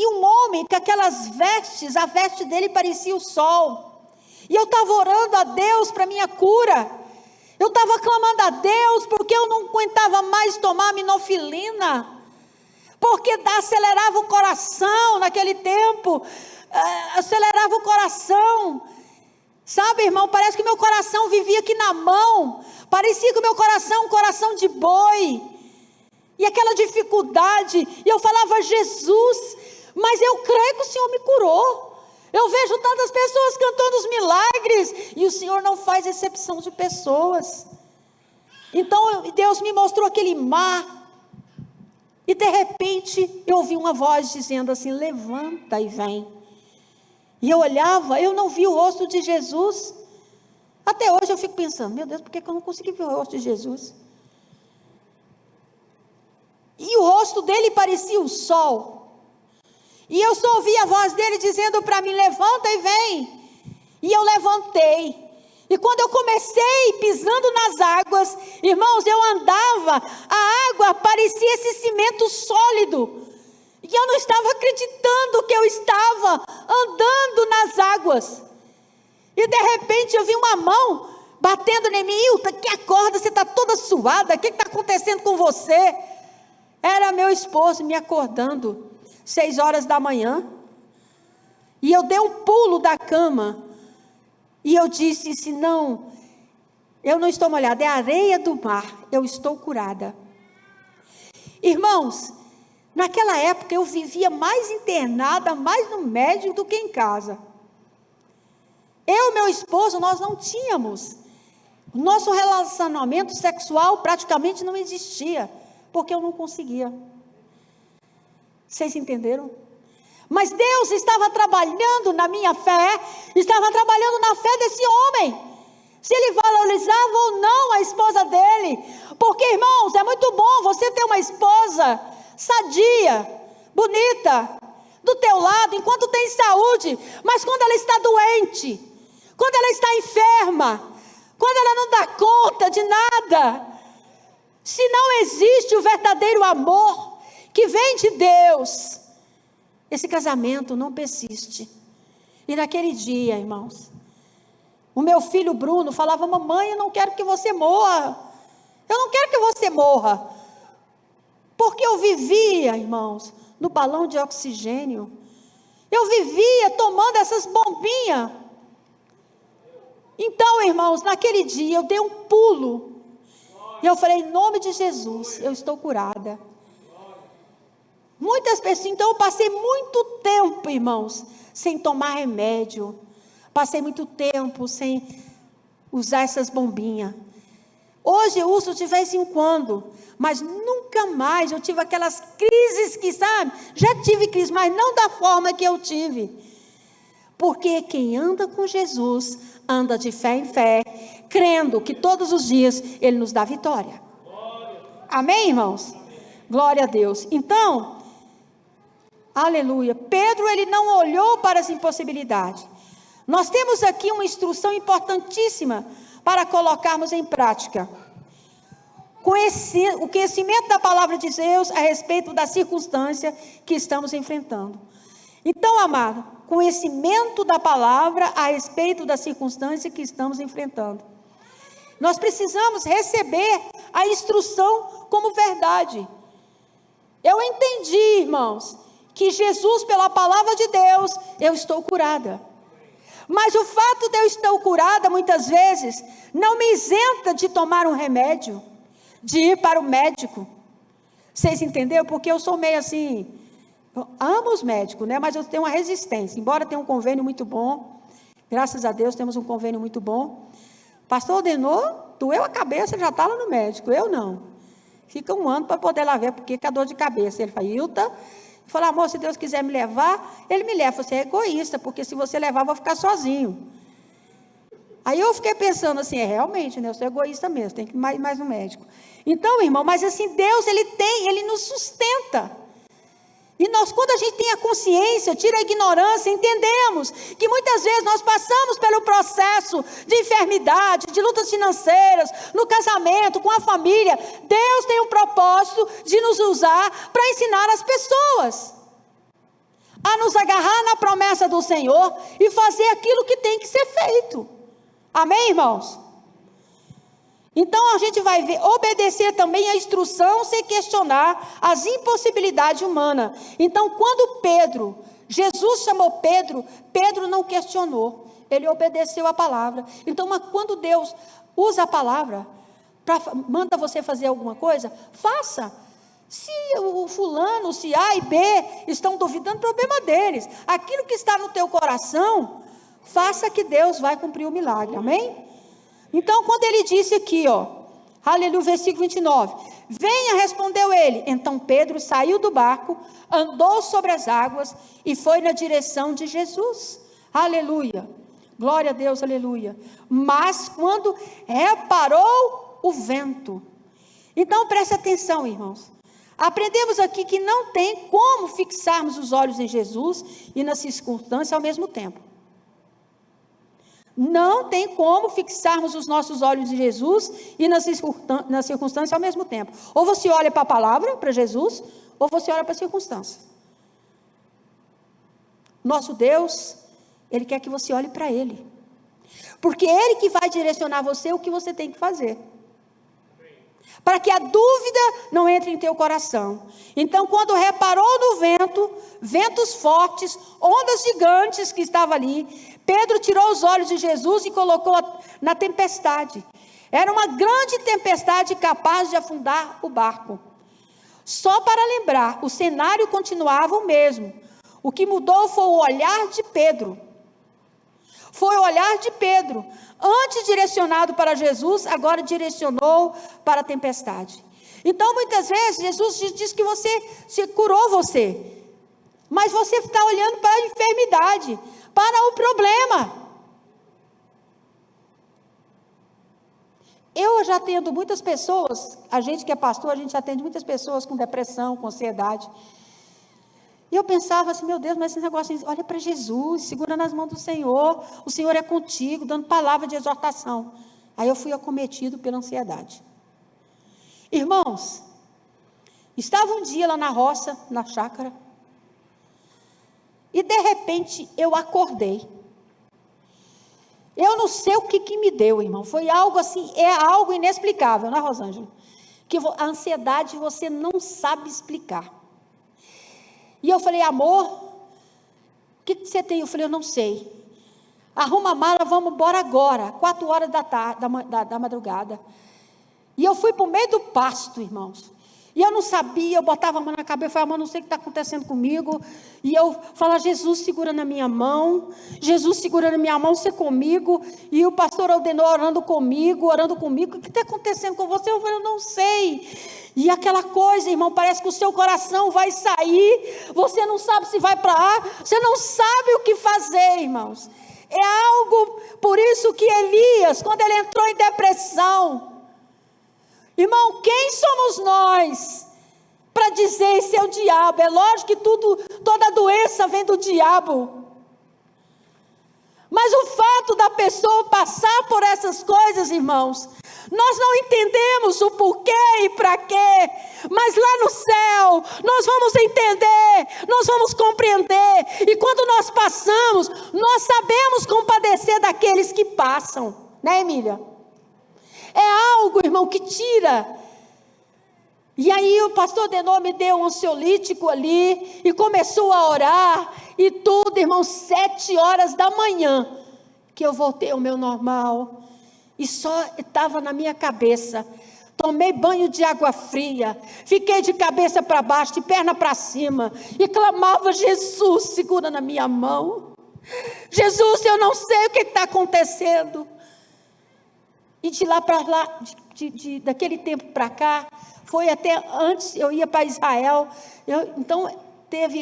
e um homem com aquelas vestes, a veste dele parecia o sol, e eu estava orando a Deus para minha cura, eu estava clamando a Deus, porque eu não aguentava mais tomar minofilina, porque acelerava o coração naquele tempo, acelerava o coração, sabe, irmão, parece que meu coração vivia aqui na mão, parecia que o meu coração, um coração de boi, e aquela dificuldade, e eu falava, Jesus, mas eu creio que o Senhor me curou, eu vejo tantas pessoas cantando os milagres, e o Senhor não faz exceção de pessoas, então Deus me mostrou aquele mar, e de repente, eu ouvi uma voz dizendo assim, levanta e vem. E eu olhava, eu não vi o rosto de Jesus. Até hoje eu fico pensando, meu Deus, por que eu não consegui ver o rosto de Jesus? E o rosto dele parecia o sol. E eu só ouvi a voz dele dizendo para mim, levanta e vem. E eu levantei. E quando eu comecei pisando nas águas, irmãos, eu andava, a água parecia esse cimento sólido, e eu não estava acreditando que eu estava andando nas águas, e de repente eu vi uma mão batendo em mim, Ilta, que acorda, você está toda suada, o que está acontecendo com você? Era meu esposo me acordando, 6 horas da manhã, e eu dei um pulo da cama, e eu disse, não, eu não estou molhada, é a areia do mar, eu estou curada. Irmãos, naquela época eu vivia mais internada, mais no médico do que em casa. Eu e meu esposo, nós não tínhamos, nosso relacionamento sexual praticamente não existia, porque eu não conseguia. Vocês entenderam? Mas Deus estava trabalhando na minha fé, estava trabalhando na fé desse homem, se ele valorizava ou não a esposa dele, porque, irmãos, é muito bom você ter uma esposa sadia, bonita, do teu lado, enquanto tem saúde, mas quando ela está doente, quando ela está enferma, quando ela não dá conta de nada, se não existe o verdadeiro amor, que vem de Deus, esse casamento não persiste. E naquele dia, irmãos, o meu filho Bruno falava, mamãe, eu não quero que você morra, eu não quero que você morra, porque eu vivia, irmãos, no balão de oxigênio, eu vivia tomando essas bombinhas. Então, irmãos, naquele dia eu dei um pulo, e eu falei, em nome de Jesus, eu estou curada. Muitas pessoas, então eu passei muito tempo, irmãos, sem tomar remédio, passei muito tempo sem usar essas bombinhas. Hoje eu uso de vez em quando, mas nunca mais eu tive aquelas crises que, sabe, já tive crise, mas não da forma que eu tive. Porque quem anda com Jesus, anda de fé em fé, crendo que todos os dias Ele nos dá vitória. Amém, irmãos? Glória a Deus. Então, Aleluia. Pedro, ele não olhou para as impossibilidades. Nós temos aqui uma instrução importantíssima para colocarmos em prática. O conhecimento da palavra de Deus a respeito da circunstância que estamos enfrentando. Então, amado, conhecimento da palavra a respeito da circunstância que estamos enfrentando. Nós precisamos receber a instrução como verdade. Eu entendi, irmãos, que Jesus, pela palavra de Deus, eu estou curada. Mas o fato de eu estar curada, muitas vezes, não me isenta de tomar um remédio, de ir para o médico. Vocês entenderam? Porque eu sou meio assim, eu amo os médicos, né? Mas eu tenho uma resistência, embora tenha um convênio muito bom, graças a Deus temos um convênio muito bom. Pastor ordenou, doeu a cabeça, já está lá no médico, eu não. Fica um ano para poder lá ver, porque com a dor de cabeça. Ele fala, Hilda, falou, amor, se Deus quiser me levar, Ele me leva. Você é egoísta, porque se você levar, eu vou ficar sozinho. Aí eu fiquei pensando assim, realmente, né, eu sou egoísta mesmo, tem que ir mais no médico. Então, irmão, mas assim, Deus, Ele nos sustenta. E nós, quando a gente tem a consciência, tira a ignorância, entendemos que muitas vezes nós passamos pelo processo de enfermidade, de lutas financeiras, no casamento, com a família. Deus tem um propósito de nos usar para ensinar as pessoas a nos agarrar na promessa do Senhor e fazer aquilo que tem que ser feito. Amém, irmãos? Então a gente vai ver, obedecer também a instrução sem questionar as impossibilidades humanas. Então quando Jesus chamou Pedro, Pedro não questionou, ele obedeceu a palavra. Então quando Deus usa a palavra, manda você fazer alguma coisa, faça. Se o fulano, se A e B estão duvidando, problema deles. Aquilo que está no teu coração, faça que Deus vai cumprir o milagre, amém? Então, quando ele disse aqui, aleluia, versículo 29, venha, respondeu ele. Então Pedro saiu do barco, andou sobre as águas e foi na direção de Jesus, aleluia, glória a Deus, aleluia. Mas quando reparou o vento, então preste atenção, irmãos, aprendemos aqui que não tem como fixarmos os olhos em Jesus e na circunstância ao mesmo tempo. Não tem como fixarmos os nossos olhos em Jesus e na circunstância ao mesmo tempo. Ou você olha para a palavra, para Jesus, ou você olha para a circunstância. Nosso Deus, Ele quer que você olhe para Ele. Porque é Ele que vai direcionar você o que você tem que fazer. Para que a dúvida não entre em teu coração. Então, quando reparou no vento, ventos fortes, ondas gigantes que estavam ali, Pedro tirou os olhos de Jesus e colocou na tempestade. Era uma grande tempestade capaz de afundar o barco. Só para lembrar, o cenário continuava o mesmo. O que mudou foi o olhar de Pedro. Foi o olhar de Pedro. Antes direcionado para Jesus, agora direcionou para a tempestade. Então, muitas vezes, Jesus diz que se curou você. Mas você está olhando para a enfermidade, para o problema. Eu já atendo muitas pessoas, a gente que é pastor, a gente atende muitas pessoas com depressão, com ansiedade. E eu pensava assim, meu Deus, mas esse negócio, olha para Jesus, segura nas mãos do Senhor, o Senhor é contigo, dando palavra de exortação. Aí eu fui acometido pela ansiedade. Irmãos, estava um dia lá na roça, na chácara, e de repente eu acordei. Eu não sei o que me deu, irmão, foi algo assim, é algo inexplicável, né, Rosângela? Que a ansiedade você não sabe explicar. E eu falei, amor, o que você tem? Eu falei, eu não sei. Arruma a mala, vamos embora agora, 4 horas da madrugada. E eu fui para o meio do pasto, irmãos. E eu não sabia, eu botava a mão na cabeça, eu falava, amor, não sei o que está acontecendo comigo. E eu falava, Jesus, segura na minha mão. Jesus, segura na minha mão, você comigo. E o pastor ordenou orando comigo. O que está acontecendo com você? Eu falei, eu não sei. E aquela coisa, irmão, parece que o seu coração vai sair. Você não sabe se vai para lá. Você não sabe o que fazer, irmãos. É algo, por isso que Elias, quando ele entrou em depressão, irmão, quem somos nós para dizer isso é o diabo. É lógico que toda doença vem do diabo. Mas o fato da pessoa passar por essas coisas, irmãos, nós não entendemos o porquê e para quê, mas lá no céu, nós vamos entender, nós vamos compreender, e quando nós passamos, nós sabemos compadecer daqueles que passam, né, Emília? É algo, irmão, que tira. E aí o pastor Denô me deu um ansiolítico ali, e começou a orar, e tudo, irmão, 7 horas da manhã, que eu voltei ao meu normal, e só estava na minha cabeça. Tomei banho de água fria, fiquei de cabeça para baixo, de perna para cima, e clamava: Jesus, segura na minha mão. Jesus, eu não sei o que está acontecendo. E de lá para lá, daquele tempo para cá, foi até antes, eu ia para Israel, então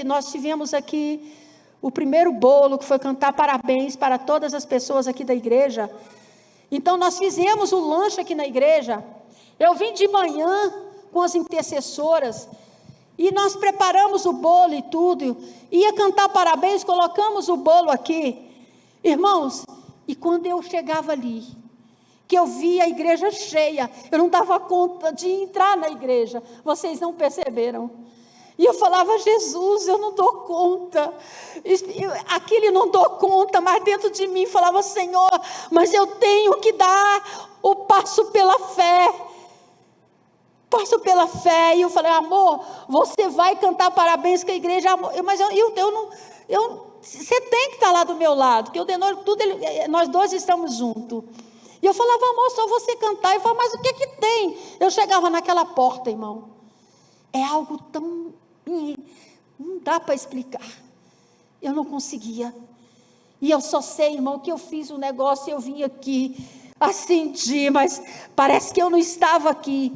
nós tivemos aqui o primeiro bolo, que foi cantar parabéns para todas as pessoas aqui da igreja. Então nós fizemos o lanche aqui na igreja. Eu vim de manhã com as intercessoras, e nós preparamos o bolo e tudo, ia cantar parabéns, colocamos o bolo aqui, irmãos, e quando eu chegava ali, que eu via a igreja cheia, eu não dava conta de entrar na igreja, vocês não perceberam, e eu falava: Jesus, eu não dou conta, aquele não dou conta, mas dentro de mim falava: Senhor, mas eu tenho que dar o passo pela fé, e eu falei: amor, você vai cantar parabéns com a igreja, amor, mas você tem que estar lá do meu lado, que eu denoro tudo, nós dois estamos juntos. E eu falava: amor, só você cantar. Eu falava: mas o que tem? Eu chegava naquela porta, irmão, é algo tão, não dá para explicar, eu não conseguia, e eu só sei, irmão, que eu fiz um negócio, eu vim aqui, acendi, mas parece que eu não estava aqui,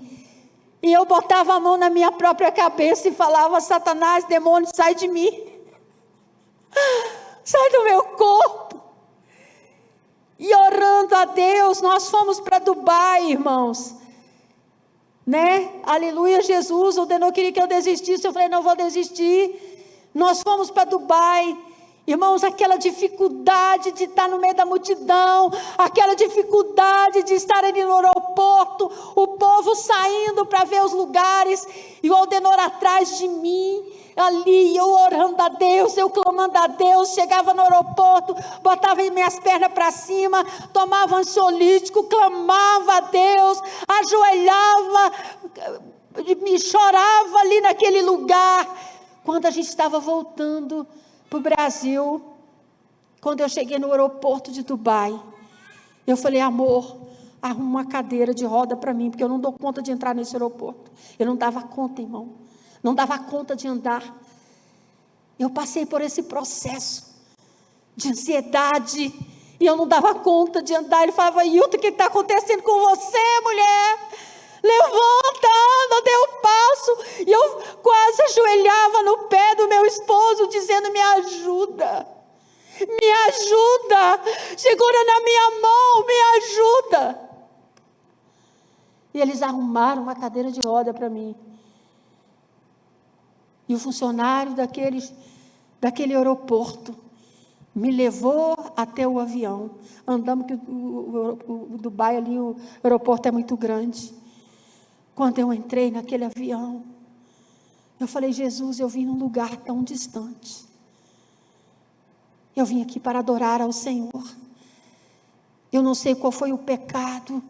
e eu botava a mão na minha própria cabeça e falava: Satanás, demônio, sai de mim, sai do meu corpo. E orando a Deus, nós fomos para Dubai, irmãos, né? Aleluia, Jesus. O Denô queria que eu desistisse, eu falei: não vou desistir. Nós fomos para Dubai, irmãos, aquela dificuldade de estar no meio da multidão, aquela dificuldade de estar ali no aeroporto, o povo saindo para ver os lugares, e o Aldenor atrás de mim, ali, eu orando a Deus, eu clamando a Deus, chegava no aeroporto, botava minhas pernas para cima, tomava ansiolítico, clamava a Deus, ajoelhava, me chorava ali naquele lugar. Quando a gente estava voltando para o Brasil, quando eu cheguei no aeroporto de Dubai, eu falei: amor, arruma uma cadeira de roda para mim, porque eu não dou conta de entrar nesse aeroporto. Eu não dava conta, irmão, não dava conta de andar. Eu passei por esse processo de ansiedade, e eu não dava conta de andar. Ele falava: Hilton, o que está acontecendo com você, mulher? Levanta, anda, dê um passo. E eu quase ajoelhava no pé do meu esposo, dizendo: me ajuda, segura na minha mão, me ajuda. E eles arrumaram uma cadeira de roda para mim. E o funcionário daquele aeroporto me levou até o avião. Andamos, que o Dubai ali, o aeroporto é muito grande. Quando eu entrei naquele avião, eu falei: Jesus, eu vim num lugar tão distante. Eu vim aqui para adorar ao Senhor. Eu não sei qual foi o pecado.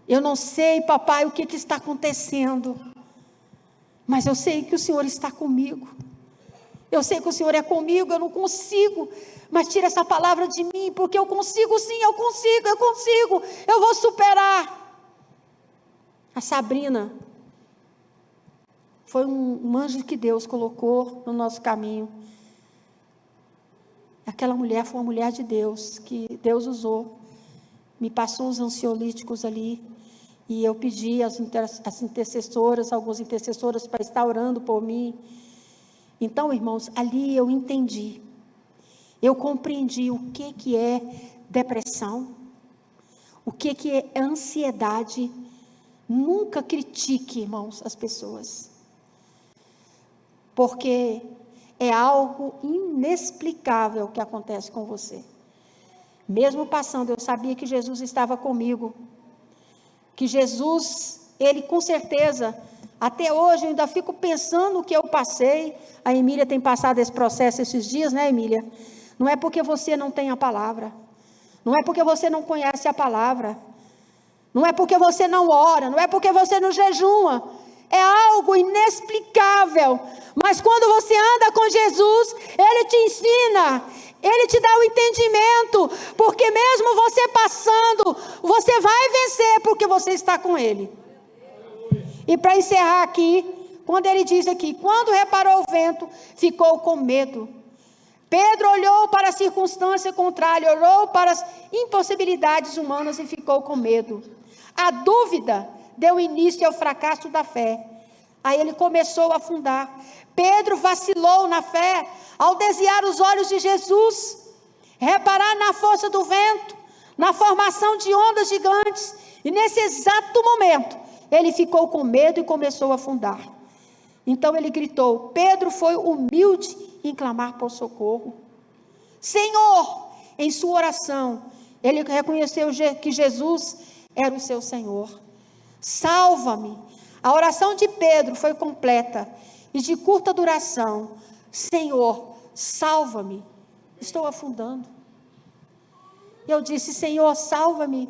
Eu não sei, papai, o que está acontecendo. Mas eu sei que o Senhor está comigo. Eu sei que o Senhor é comigo, eu não consigo. Mas tira essa palavra de mim, porque eu consigo sim, eu consigo. Eu vou superar. A Sabrina foi um anjo que Deus colocou no nosso caminho. Aquela mulher foi uma mulher de Deus, que Deus usou. Me passou os ansiolíticos ali, e eu pedi às intercessoras, algumas intercessoras, para estar orando por mim. Então, irmãos, ali eu entendi, eu compreendi o que é depressão, o que é ansiedade. Nunca critique, irmãos, as pessoas. porque é algo inexplicável que acontece com você. Mesmo passando, eu sabia que Jesus estava comigo, que Jesus, Ele com certeza, até hoje eu ainda fico pensando o que eu passei. A Emília tem passado esse processo esses dias, né, Emília? Não é porque você não tem a palavra, não é porque você não conhece a palavra, não é porque você não ora, não é porque você não jejuma, é algo inexplicável. Mas quando você anda com Jesus, Ele te ensina, Ele te dá o entendimento, porque mesmo você passando, você vai vencer, porque você está com Ele. E para encerrar aqui, quando ele diz aqui, quando reparou o vento, ficou com medo. Pedro olhou para a circunstância contrária, olhou para as impossibilidades humanas e ficou com medo. A dúvida deu início ao fracasso da fé. Aí ele começou a afundar. Pedro vacilou na fé ao desviar os olhos de Jesus, reparar na força do vento, na formação de ondas gigantes. E nesse exato momento, ele ficou com medo e começou a afundar. Então ele gritou. Pedro foi humilde em clamar por socorro. Senhor, em sua oração, ele reconheceu que Jesus era o seu Senhor. Salva-me. A oração de Pedro foi completa e de curta duração. Senhor, salva-me. Estou afundando. Eu disse, Senhor, salva-me.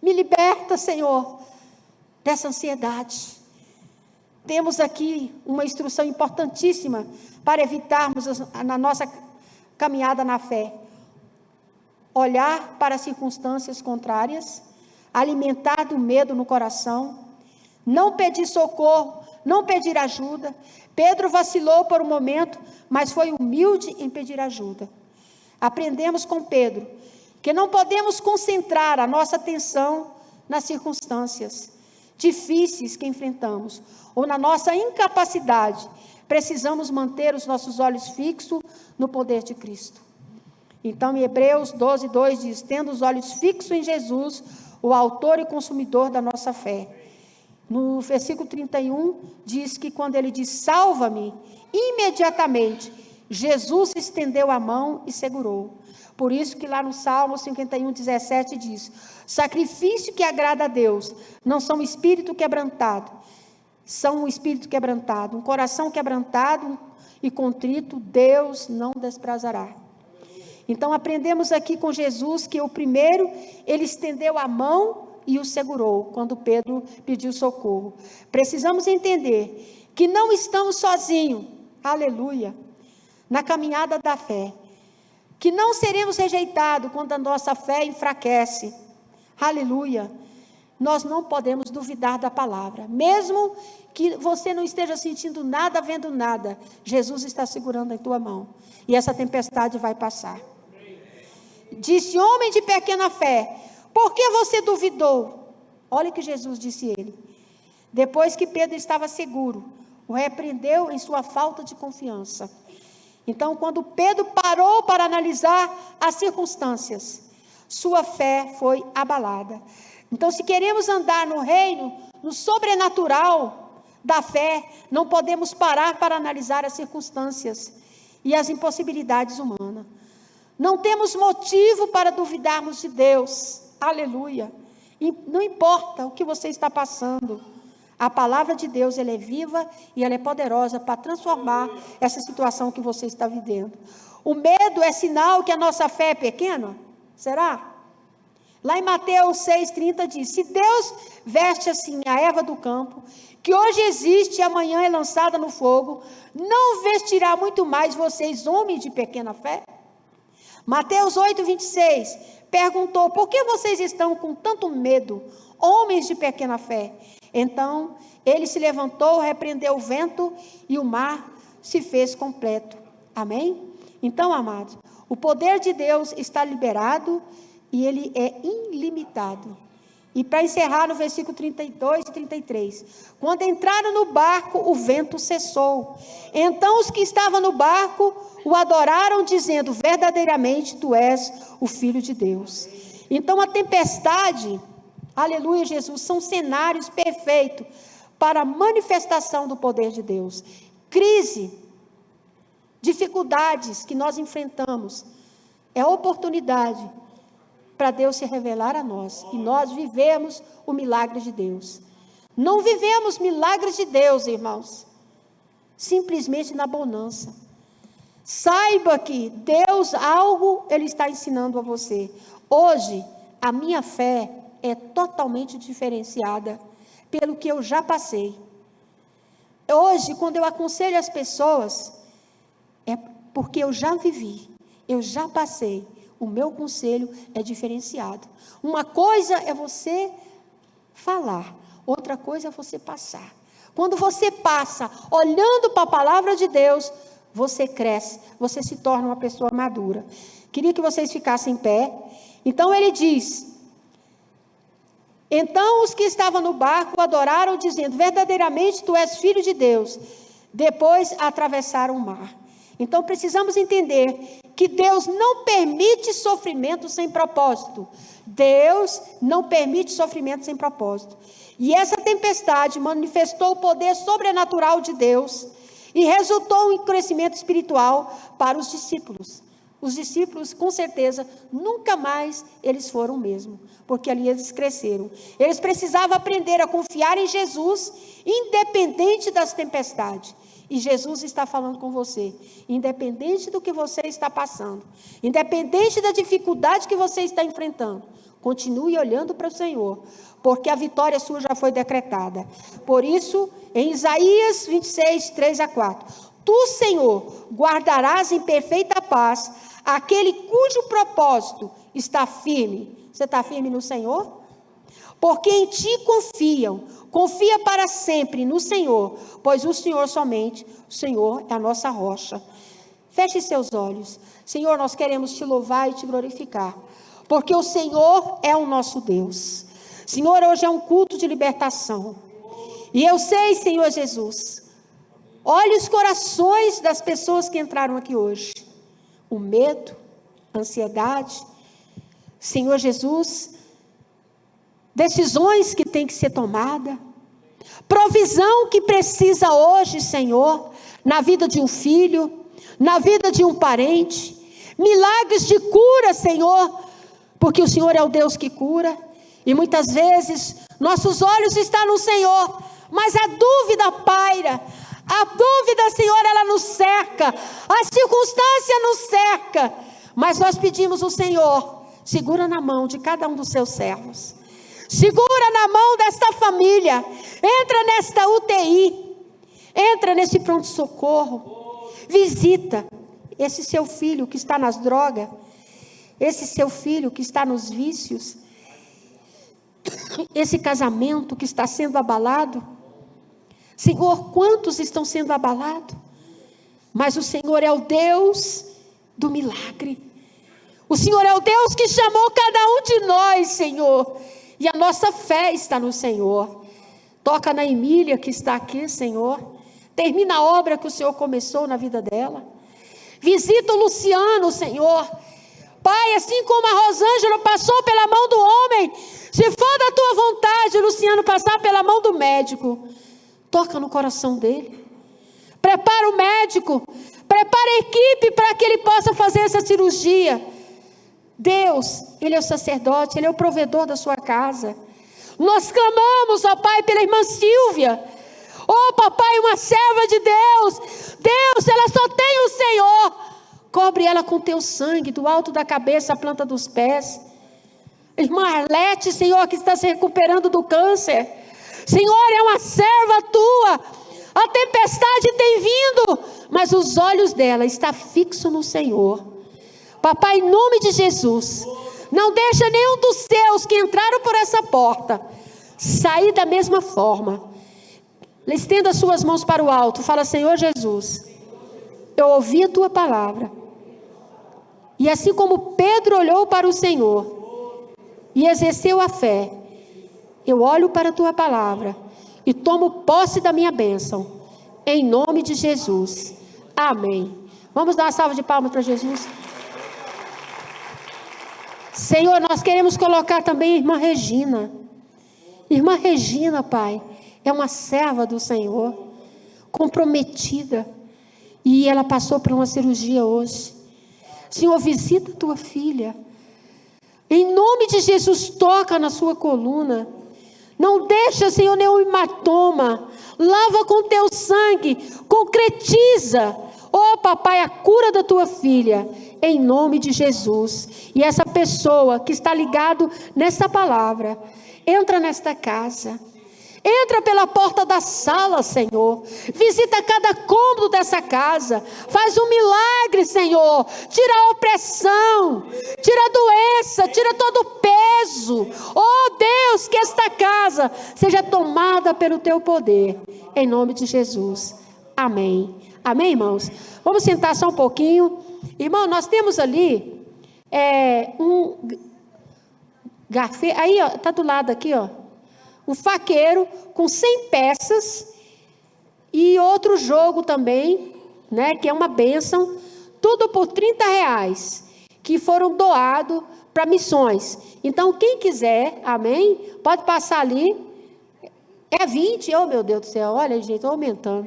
Me liberta, Senhor, dessa ansiedade. Temos aqui uma instrução importantíssima para evitarmos na nossa caminhada na fé. Olhar para circunstâncias contrárias, alimentar do medo no coração, não pedir socorro, não pedir ajuda. Pedro vacilou por um momento, mas foi humilde em pedir ajuda. Aprendemos com Pedro que não podemos concentrar a nossa atenção nas circunstâncias difíceis que enfrentamos, ou na nossa incapacidade. Precisamos manter os nossos olhos fixos no poder de Cristo. Então, em Hebreus 12:2 diz, tendo os olhos fixos em Jesus, o autor e consumidor da nossa fé. No versículo 31, diz que quando ele diz, salva-me, imediatamente, Jesus estendeu a mão e segurou. Por isso que lá no Salmo 51:17 diz, sacrifício que agrada a Deus, não são espírito quebrantado, são um espírito quebrantado, um coração quebrantado e contrito, Deus não desprezará. Então aprendemos aqui com Jesus que o primeiro, ele estendeu a mão e o segurou, quando Pedro pediu socorro. Precisamos entender que não estamos sozinhos, aleluia, na caminhada da fé, que não seremos rejeitados quando a nossa fé enfraquece, aleluia. Nós não podemos duvidar da palavra, mesmo que você não esteja sentindo nada, vendo nada, Jesus está segurando a tua mão, e essa tempestade vai passar. Disse, homem de pequena fé, por que você duvidou? Olha o que Jesus disse a ele. Depois que Pedro estava seguro, o repreendeu em sua falta de confiança. Então, quando Pedro parou para analisar as circunstâncias, sua fé foi abalada. Então, se queremos andar no reino, no sobrenatural da fé, não podemos parar para analisar as circunstâncias e as impossibilidades humanas. Não temos motivo para duvidarmos de Deus. Aleluia. E não importa o que você está passando. A palavra de Deus, ela é viva e ela é poderosa para transformar essa situação que você está vivendo. O medo é sinal que a nossa fé é pequena? Será? Lá em Mateus 6,30 diz, se Deus veste assim a erva do campo, que hoje existe e amanhã é lançada no fogo, não vestirá muito mais vocês, homens de pequena fé? Mateus 8,26 perguntou, por que vocês estão com tanto medo, homens de pequena fé? Então, ele se levantou, repreendeu o vento e o mar se fez completo. Amém? Então, amados, o poder de Deus está liberado e ele é ilimitado. E para encerrar no versículo 32 e 33, quando entraram no barco, o vento cessou. Então os que estavam no barco o adoraram, dizendo, verdadeiramente tu és o Filho de Deus. Então a tempestade, aleluia Jesus, são cenários perfeitos para a manifestação do poder de Deus. crise, dificuldades que nós enfrentamos, é oportunidade para Deus se revelar a nós. E nós vivemos o milagre de Deus. Não vivemos milagres de Deus, irmãos, simplesmente na bonança. Saiba que Deus, algo Ele está ensinando a você. Hoje, a minha fé é totalmente diferenciada pelo que eu já passei. Hoje, quando eu aconselho as pessoas, é porque eu já vivi, eu já passei. O meu conselho é diferenciado. Uma coisa é você falar, outra coisa é você passar. Quando você passa olhando para a palavra de Deus, você cresce, você se torna uma pessoa madura. Queria que vocês ficassem em pé. Então ele diz: então os que estavam no barco adoraram, dizendo: verdadeiramente tu és filho de Deus. Depois atravessaram o mar. Então precisamos entender que Deus não permite sofrimento sem propósito. Deus não permite sofrimento sem propósito. E essa tempestade manifestou o poder sobrenatural de Deus e resultou em crescimento espiritual para os discípulos. Os discípulos, com certeza, nunca mais eles foram o mesmo, porque ali eles cresceram. Eles precisavam aprender a confiar em Jesus, independente das tempestades. E Jesus está falando com você, independente do que você está passando, independente da dificuldade que você está enfrentando, continue olhando para o Senhor, porque a vitória sua já foi decretada. Por isso, em Isaías 26, 3-4, tu, Senhor, guardarás em perfeita paz aquele cujo propósito está firme. Você está firme no Senhor? Porque em ti confiam. Confia para sempre no Senhor, pois o Senhor somente, o Senhor é a nossa rocha. Feche seus olhos. Senhor, nós queremos te louvar e te glorificar, porque o Senhor é o nosso Deus. Senhor, hoje é um culto de libertação. E eu sei, Senhor Jesus, olhe os corações das pessoas que entraram aqui hoje. O medo, a ansiedade, Senhor Jesus, decisões que têm que ser tomadas, provisão que precisa hoje, Senhor, na vida de um filho, na vida de um parente, milagres de cura, Senhor, porque o Senhor é o Deus que cura, e muitas vezes nossos olhos estão no Senhor, mas a dúvida paira, a dúvida, Senhor, ela nos cerca, a circunstância nos cerca, mas nós pedimos ao Senhor, segura na mão de cada um dos seus servos, segura na mão desta família, entra nesta UTI, entra nesse pronto-socorro, visita esse seu filho que está nas drogas, esse seu filho que está nos vícios, esse casamento que está sendo abalado. Senhor, quantos estão sendo abalados? Mas o Senhor é o Deus do milagre. O Senhor é o Deus que chamou cada um de nós, Senhor. E a nossa fé está no Senhor. Toca na Emília que está aqui, Senhor. Termina a obra que o Senhor começou na vida dela. Visita o Luciano, Senhor. Pai, assim como a Rosângela passou pela mão do homem, se for da tua vontade, o Luciano passar pela mão do médico, toca no coração dele. Prepara o médico, prepara a equipe para que ele possa fazer essa cirurgia. Deus, Ele é o sacerdote, Ele é o provedor da sua casa. Nós clamamos, ó Pai, pela irmã Silvia. Ó papai, uma serva de Deus. Deus, ela só tem o Senhor. Cobre ela com teu sangue, do alto da cabeça à planta dos pés. Irmã Arlete, Senhor, que está se recuperando do câncer. Senhor, é uma serva tua. A tempestade tem vindo, mas os olhos dela estão fixos no Senhor. Papai, em nome de Jesus, não deixa nenhum dos seus que entraram por essa porta sair da mesma forma. Estenda suas mãos para o alto, fala: Senhor Jesus, eu ouvi a tua palavra, e assim como Pedro olhou para o Senhor e exerceu a fé, eu olho para a tua palavra e tomo posse da minha bênção, em nome de Jesus, amém. Vamos dar uma salva de palmas para Jesus. Senhor, nós queremos colocar também a irmã Regina. Irmã Regina, Pai, é uma serva do Senhor. comprometida, e ela passou por uma cirurgia hoje. Senhor, visita a tua filha. Em nome de Jesus, toca na sua coluna. Não deixa, Senhor, nenhum hematoma. Lava com teu sangue. Concretiza, ó papai, a cura da tua filha. Em nome de Jesus. E essa pessoa que está ligado nessa palavra, entra nesta casa. Entra pela porta da sala, Senhor. Visita cada cômodo dessa casa. Faz um milagre, Senhor. Tira a opressão, tira a doença, tira todo o peso. Oh Deus, que esta casa seja tomada pelo teu poder. Em nome de Jesus. Amém. Amém, irmãos? Vamos sentar só um pouquinho. Irmão, nós temos ali um garfo. Aí, ó, tá do lado aqui, ó. Um faqueiro com 100 peças e outro jogo também, né, que é uma bênção, tudo por R$30, que foram doados para missões. Então, quem quiser, amém, pode passar ali, é 20, oh meu Deus do céu, olha gente, estou aumentando.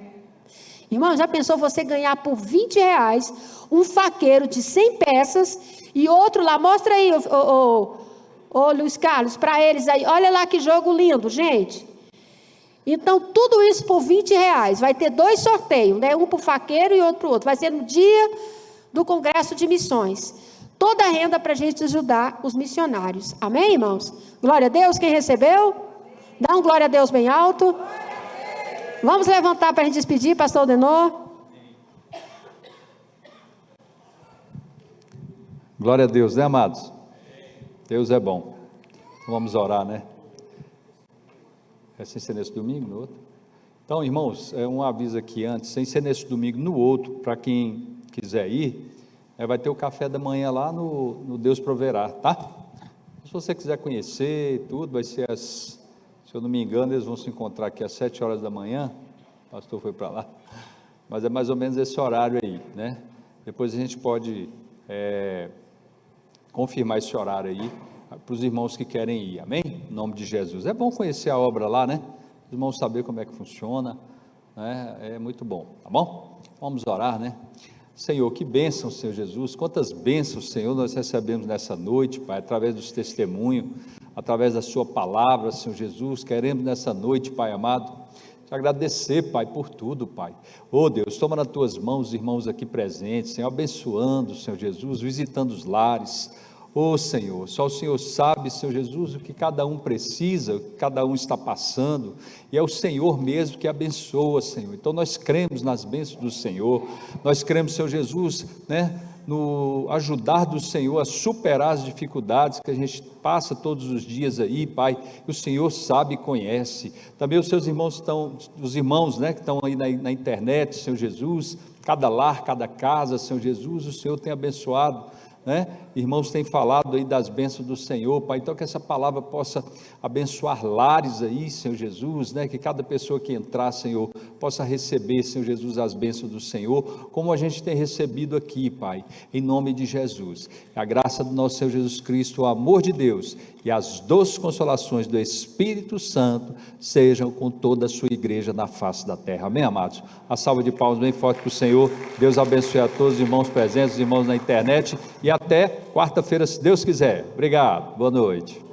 Irmão, já pensou você ganhar por R$20 um faqueiro de 100 peças e outro lá, mostra aí, Ô Luiz Carlos, para eles aí, olha lá que jogo lindo, gente. Então, tudo isso por R$20. Vai ter 2 sorteios, né? Um para o faqueiro e outro para o outro. Vai ser no dia do Congresso de Missões. Toda a renda para a gente ajudar os missionários. Amém, irmãos? Glória a Deus, quem recebeu? Dá um glória a Deus bem alto. Vamos levantar para a gente despedir, pastor Aldenor. Glória a Deus, né, amados? Deus é bom. Então, vamos orar, né? É sem ser nesse domingo, no outro? Então, irmãos, um aviso aqui antes, sem ser nesse domingo, no outro, para quem quiser ir, vai ter o café da manhã lá no Deus Proverá, tá? Se você quiser conhecer tudo, vai ser se eu não me engano, eles vão se encontrar aqui às 7 horas da manhã, o pastor foi para lá, mas é mais ou menos esse horário aí, né? Depois a gente pode confirmar esse horário aí para os irmãos que querem ir, amém? Em nome de Jesus. É bom conhecer a obra lá, né? Os irmãos saber como é que funciona, né? É muito bom, tá bom? Vamos orar, né? Senhor, que bênção, Senhor Jesus, quantas bênçãos, Senhor, nós recebemos nessa noite, Pai, através dos testemunhos, através da sua palavra, Senhor Jesus, queremos nessa noite, Pai amado, te agradecer, Pai, por tudo, Pai. Oh Deus, toma nas tuas mãos os irmãos aqui presentes, Senhor, abençoando, Senhor Jesus, visitando os lares. Oh Senhor, só o Senhor sabe, Senhor Jesus, o que cada um precisa, o que cada um está passando, e é o Senhor mesmo que abençoa, Senhor. Então nós cremos nas bênçãos do Senhor, nós cremos, Senhor Jesus, né, no ajudar do Senhor a superar as dificuldades que a gente passa todos os dias aí, Pai, que o Senhor sabe e conhece. Também os seus irmãos os irmãos, né, que estão aí na internet, Senhor Jesus, cada lar, cada casa, Senhor Jesus, o Senhor tem abençoado, né? Irmãos têm falado aí das bênçãos do Senhor, Pai, então que essa palavra possa abençoar lares aí, Senhor Jesus, né? Que cada pessoa que entrar, Senhor, possa receber, Senhor Jesus, as bênçãos do Senhor, como a gente tem recebido aqui, Pai, em nome de Jesus. A graça do nosso Senhor Jesus Cristo, o amor de Deus e as doces consolações do Espírito Santo sejam com toda a sua igreja na face da terra, amém, amados? A salva de palmas bem forte para o Senhor. Deus abençoe a todos os irmãos presentes, os irmãos na internet, e até quarta-feira, se Deus quiser. Obrigado, boa noite.